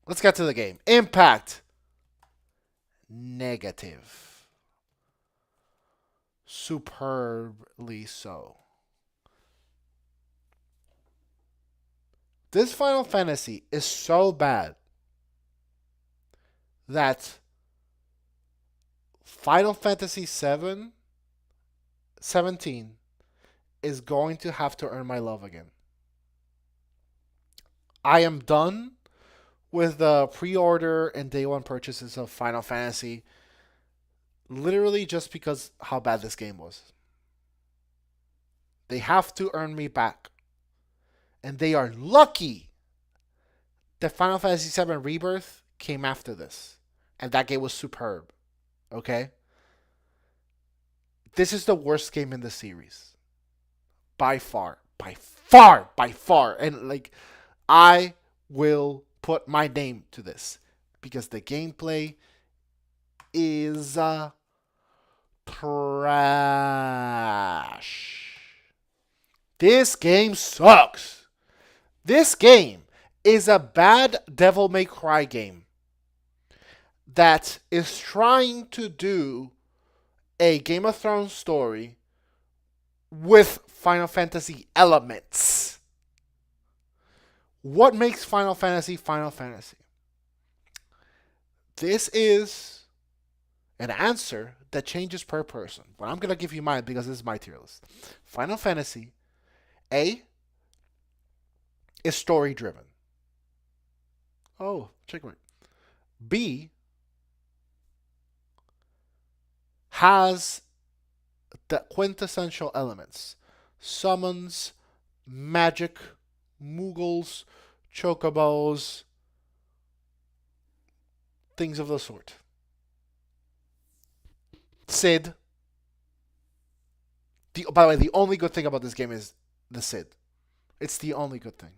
Let's get to the game. Impact. Negative. Superbly so. This Final Fantasy is so bad that Final Fantasy 17 is going to have to earn my love again. I am done with the pre-order and day one purchases of Final Fantasy, literally just because how bad this game was. They have to earn me back. And they are lucky that Final Fantasy VII Rebirth came after this. And that game was superb. Okay? This is the worst game in the series. By far. By far. By far. And like, I will put my name to this. Because the gameplay is trash. This game sucks. This game is a bad Devil May Cry game that is trying to do a Game of Thrones story with Final Fantasy elements. What makes Final Fantasy Final Fantasy? This is an answer that changes per person. But I'm gonna give you mine because this is my tier list. Final Fantasy A is story driven. Oh, checkmate. B has the quintessential elements: summons, magic, Moogles, chocobos, things of the sort. Sid. By the way, the only good thing about this game is the Sid. It's the only good thing.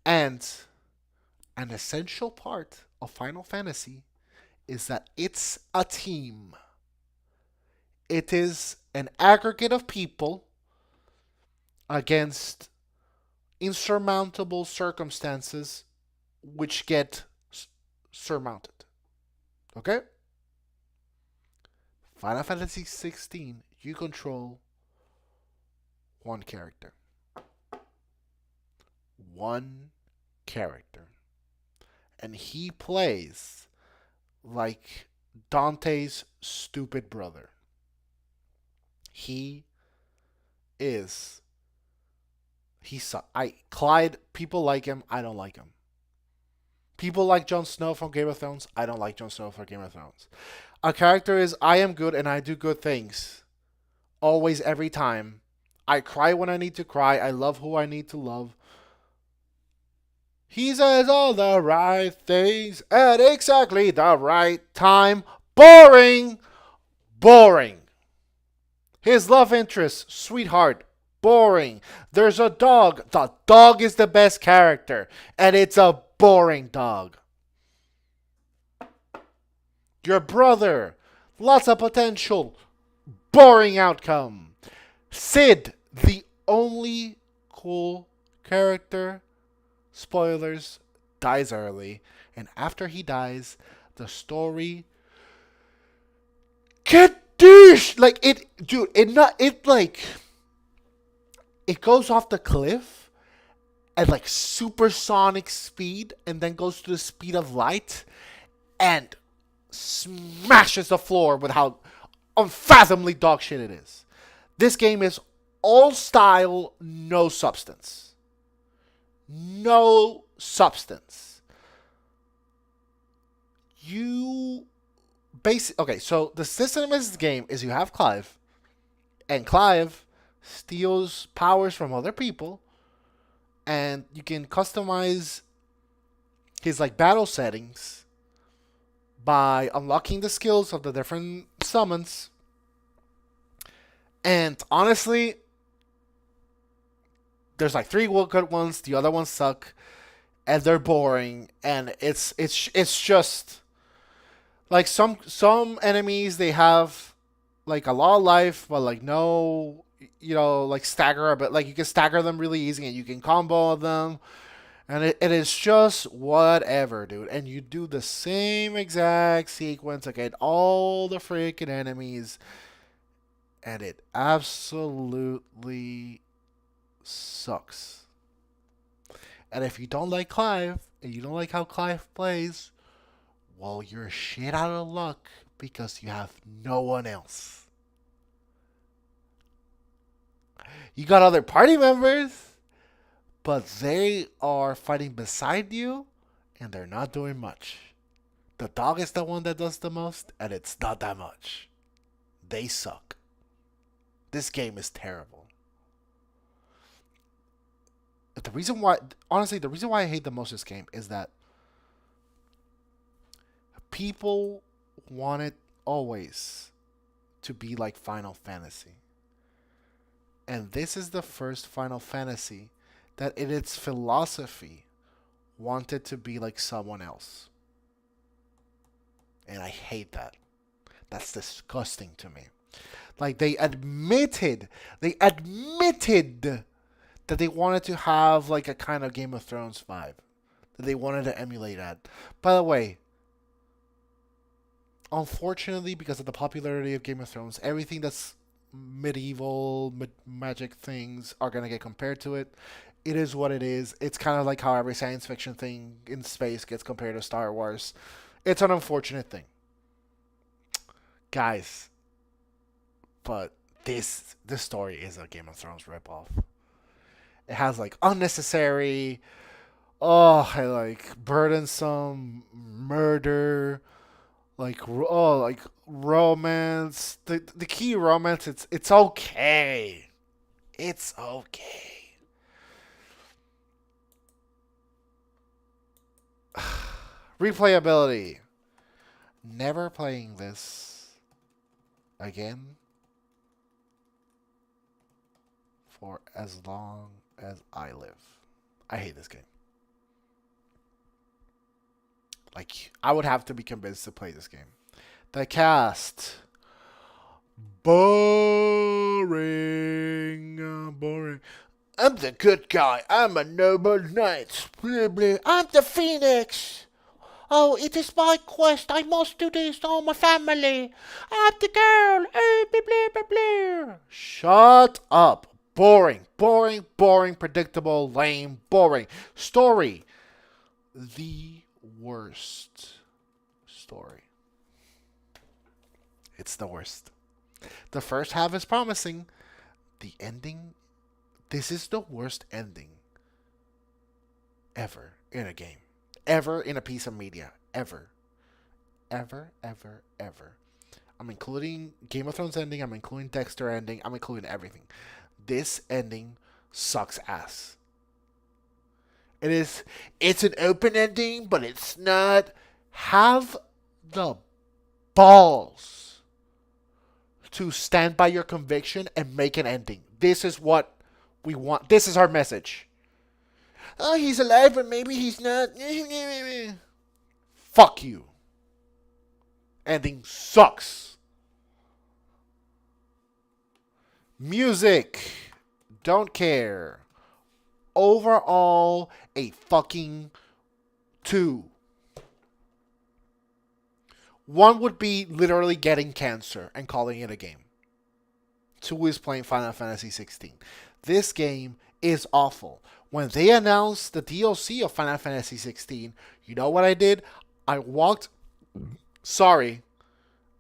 And an essential part of Final Fantasy is that it's a team. It is an aggregate of people against insurmountable circumstances which get surmounted. Okay? Final Fantasy 16, you control one character. One character. And he plays like Dante's stupid brother. He is. Clyde, people like him, I don't like him. People like Jon Snow from Game of Thrones, I don't like Jon Snow from Game of Thrones. A character is I am good and I do good things. Always, every time. I cry when I need to cry. I love who I need to love. He says all the right things at exactly the right time. Boring! Boring. His love interest, sweetheart, boring. There's a dog. The dog is the best character. And it's a boring dog. Your brother, lots of potential, boring outcome. Sid, the only cool character, spoilers, dies early. And after he dies, the story Kadoosh! Like it, dude. It goes off the cliff at like supersonic speed, and then goes to the speed of light, and smashes the floor with how unfathomably dog shit it is. This game is all style, no substance. No substance. Okay, so the system of this game is you have Clive, and Clive steals powers from other people, and you can customize his like battle settings by unlocking the skills of the different summons. And honestly, there's like three good ones. The other ones suck, and they're boring. And it's just like some enemies, they have like a lot of life, but like no, like stagger. But like you can stagger them really easy, and you can combo them. And it is just whatever, dude. And you do the same exact sequence against all the freaking enemies. And it absolutely sucks. And if you don't like Clive, and you don't like how Clive plays, well, you're shit out of luck because you have no one else. You got other party members, but they are fighting beside you, and they're not doing much. The dog is the one that does the most, and it's not that much. They suck. This game is terrible. The reason why, honestly, the reason why I hate the most this game is that people want it always to be like Final Fantasy. And this is the first Final Fantasy that in its philosophy wanted to be like someone else. And I hate that. That's disgusting to me. Like they admitted that they wanted to have like a kind of Game of Thrones vibe. That they wanted to emulate that. By the way, unfortunately, because of the popularity of Game of Thrones, everything that's medieval magic things are gonna get compared to it. It is what it is. It's kind of like how every science fiction thing in space gets compared to Star Wars. It's an unfortunate thing, guys. But this story is a Game of Thrones ripoff. It has like unnecessary, I like burdensome murder, like like romance. The key romance. It's okay. It's okay. Replayability. Never playing this again for as long as I live. I hate this game. Like, I would have to be convinced to play this game. The cast. Boring. Boring. I'm the good guy. I'm a noble knight. Blah, blah. I'm the phoenix. Oh, it is my quest. I must do this. Oh, my family. I'm the girl. Blah, blah, blah, blah. Shut up. Boring. Boring. Boring. Predictable. Lame. Boring. Story. The worst story. It's the worst. The first half is promising. The ending. This is the worst ending ever in a game. Ever in a piece of media. Ever. Ever, ever, ever. I'm including Game of Thrones ending. I'm including Dexter ending. I'm including everything. This ending sucks ass. It's an open ending, but it's not. Have the balls to stand by your conviction and make an ending. This is what we want. This is our message. Oh, he's alive, but maybe he's not. Fuck you. Ending sucks. Music. Don't care. Overall, a fucking 2. One would be literally getting cancer and calling it a game. 2 is playing Final Fantasy 16. This game is awful. When they announced the DLC of Final Fantasy 16, you know what I did? I walked... Sorry.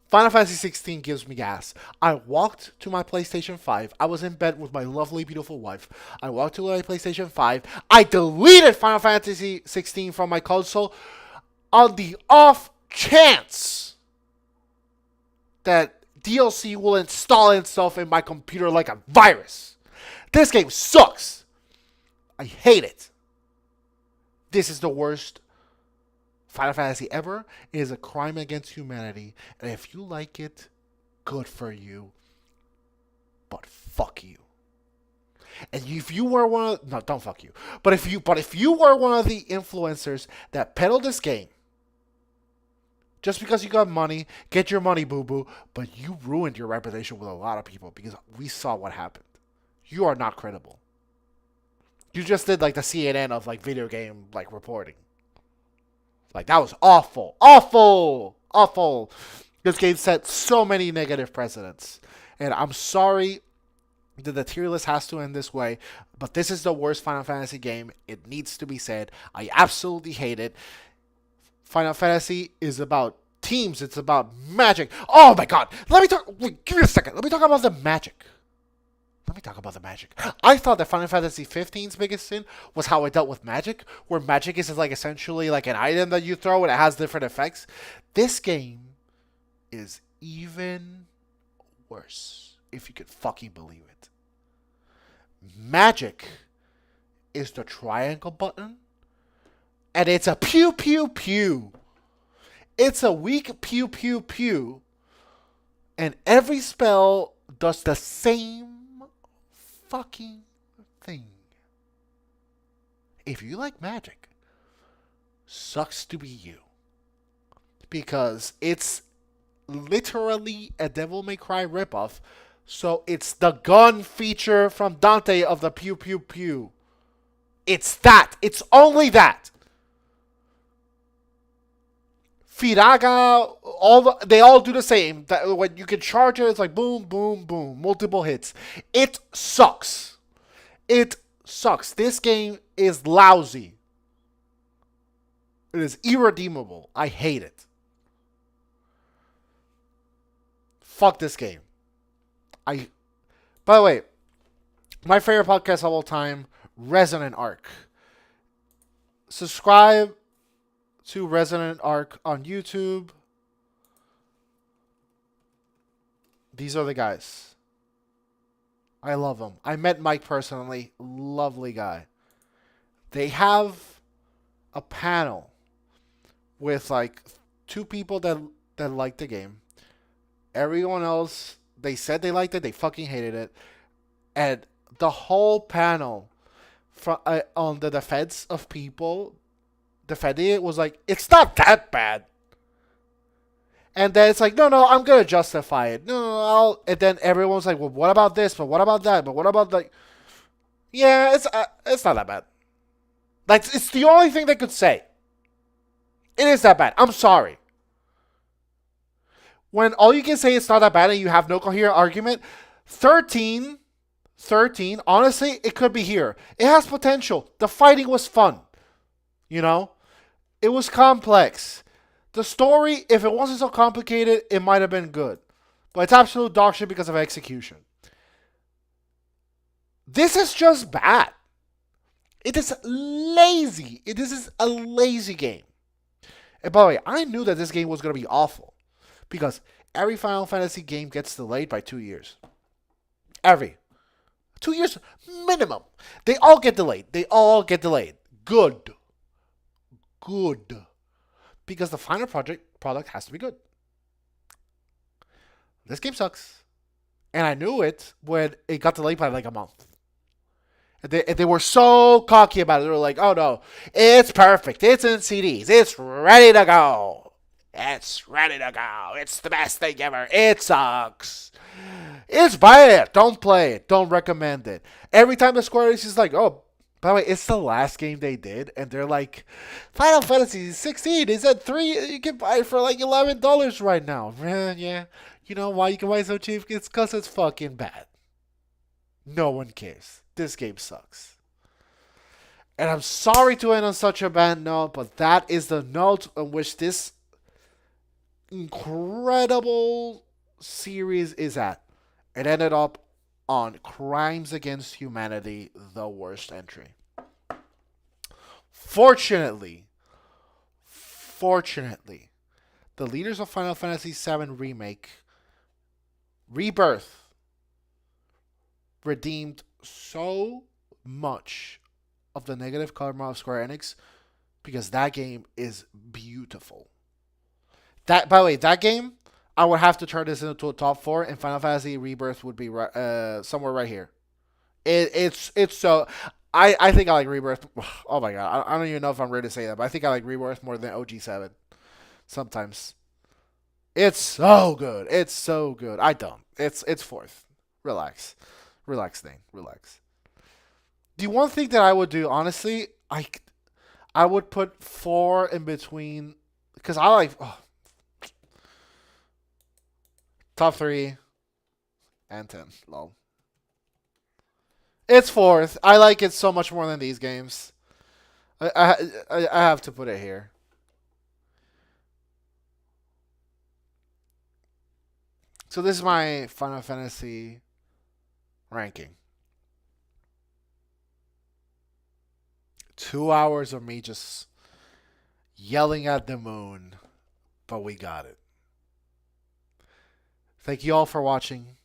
Final Fantasy 16 gives me gas. I walked to my PlayStation 5. I was in bed with my lovely, beautiful wife. I walked to my PlayStation 5. I deleted Final Fantasy 16 from my console on the off chance that DLC will install itself in my computer like a virus. This game sucks. I hate it. This is the worst Final Fantasy ever. It is a crime against humanity. And if you like it, good for you. But fuck you. And if you were one of... No, don't fuck you. But if you were one of the influencers that peddled this game, just because you got money, get your money, boo-boo. But you ruined your reputation with a lot of people because we saw what happened. You are not credible. You just did like the CNN of like video game like reporting. Like that was awful. Awful. Awful. This game set so many negative precedents. And I'm sorry that the tier list has to end this way, but this is the worst Final Fantasy game. It needs to be said. I absolutely hate it. Final Fantasy is about teams. It's about magic. Oh my god. Let me talk. Wait, give me a second. Let me talk about the magic. I thought that Final Fantasy 15's biggest sin was how it dealt with magic, where magic is like essentially like an item that you throw and it has different effects. This game is even worse, if you could fucking believe it. Magic is the triangle button, and it's a pew pew pew. It's a weak pew pew pew, and every spell does the same fucking thing. If you like magic, sucks to be you. Because it's literally a Devil May Cry ripoff. So it's the gun feature from Dante of the pew pew pew. It's that. It's only that. Firaga, they all do the same. That when you can charge it, it's like boom, boom, boom, multiple hits. It sucks. It sucks. This game is lousy. It is irredeemable. I hate it. fuck this game. I. By the way, my favorite podcast of all time, Resonant Arc. Subscribe to Resonant Arc on YouTube. These are the guys. I love them. I met Mike personally. Lovely guy. They have a panel with like two people that liked the game. Everyone else, they said they liked it. They fucking hated it. And the whole panel on the defense of people defending it was like, it's not that bad. And then it's like, no, I'm gonna justify it. No. And then everyone's like, well, what about this? But what about that? But what about like? Yeah, it's not that bad. Like, it's the only thing they could say. It is that bad. I'm sorry. When all you can say it's not that bad and you have no coherent argument, 13, honestly, it could be here. It has potential. The fighting was fun. You know? It was complex. The story, if it wasn't so complicated, it might have been good. But it's absolute dog shit because of execution. This is just bad. It is lazy. This is a lazy game. And by the way, I knew that this game was going to be awful. Because every Final Fantasy game gets delayed by 2 years. Every. 2 years minimum. They all get delayed. Good. Because the final product has to be good. This game sucks. And I knew it when it got delayed by like a month. And they were so cocky about it. They were like, oh no, it's perfect. It's in CDs. It's ready to go. It's the best thing ever. It sucks. It's bad. Don't play it. Don't recommend it. Every time the Square Enix is like, oh, by the way, it's the last game they did, and they're like, Final Fantasy 16 is at $3. You can buy it for like $11 right now. Yeah. You know why you can buy it so cheap? It's because it's fucking bad. No one cares. This game sucks. And I'm sorry to end on such a bad note, but that is the note on which this incredible series is at. It ended up on Crimes Against Humanity, the worst entry. Fortunately, the leaders of Final Fantasy VII Remake, Rebirth, redeemed so much of the negative karma of Square Enix because that game is beautiful. That, by the way, that game, I would have to turn this into a top 4, and Final Fantasy Rebirth would be somewhere right here. It's so. I think I like Rebirth. Oh my god, I don't even know if I'm ready to say that, but I think I like Rebirth more than OG7. Sometimes. It's so good. I don't. It's fourth. Relax, Thing. Relax. The one thing that I would do, honestly, I would put 4 in between because I like. Top 3 and 10. Lol. It's fourth. I like it so much more than these games. I have to put it here. So this is my Final Fantasy ranking. 2 hours of me just yelling at the moon, but we got it. Thank you all for watching.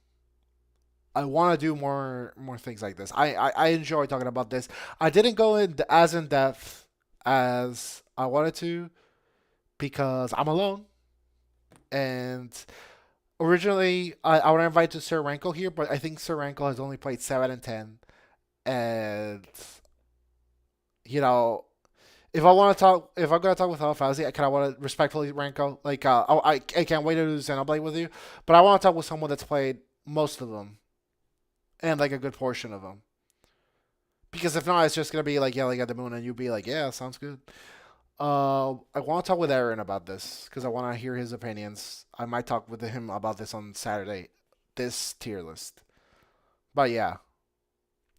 I want to do more things like this. I enjoy talking about this. I didn't go in depth as I wanted to because I'm alone. And originally I would invite to Sir Ranko here, but I think Sir Ranko has only played 7 and 10. And you know, if I'm gonna talk with Final Fantasy, I kind of want to respectfully Ranko. Like, I can't wait to do Xenoblade with you, but I want to talk with someone that's played most of them, and like a good portion of them. Because if not, it's just gonna be like yelling at the moon, and you'll be like, yeah, sounds good. I want to talk with Aaron about this because I want to hear his opinions. I might talk with him about this on Saturday. This tier list, but yeah,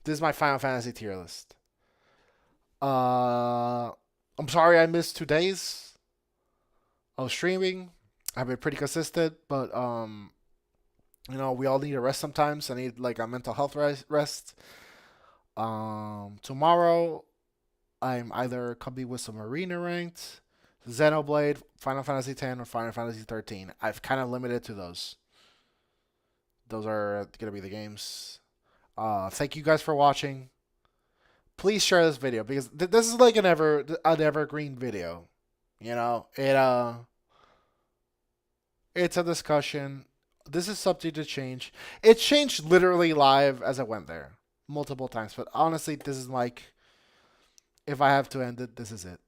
this is my Final Fantasy tier list. I'm sorry I missed 2 days of streaming. I've been pretty consistent, but You know, we all need a rest sometimes. I need like a mental health rest. Tomorrow I'm either coming with some arena ranked, Xenoblade, Final Fantasy X, or Final Fantasy 13. I've kind of limited to those. Those are gonna be the games. Thank you guys for watching. Please share this video because this is like an evergreen video. You know, it's a discussion. This is subject to change. It changed literally live as I went there multiple times. But honestly, this is like, if I have to end it, this is it.